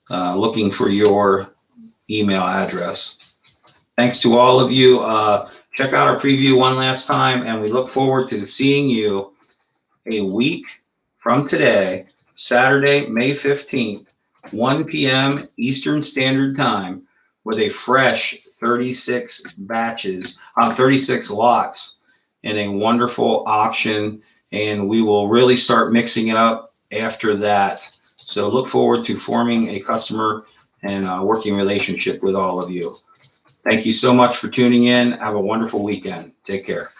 looking for your email address. Thanks to all of you. Check out our preview one last time, and we look forward to seeing you a week from today, Saturday, May 15th, 1 p.m. Eastern Standard Time, with a fresh 36 lots in a wonderful auction. And we will really start mixing it up after that. So look forward to forming a customer and working relationship with all of you. Thank you so much for tuning in. Have a wonderful weekend. Take care.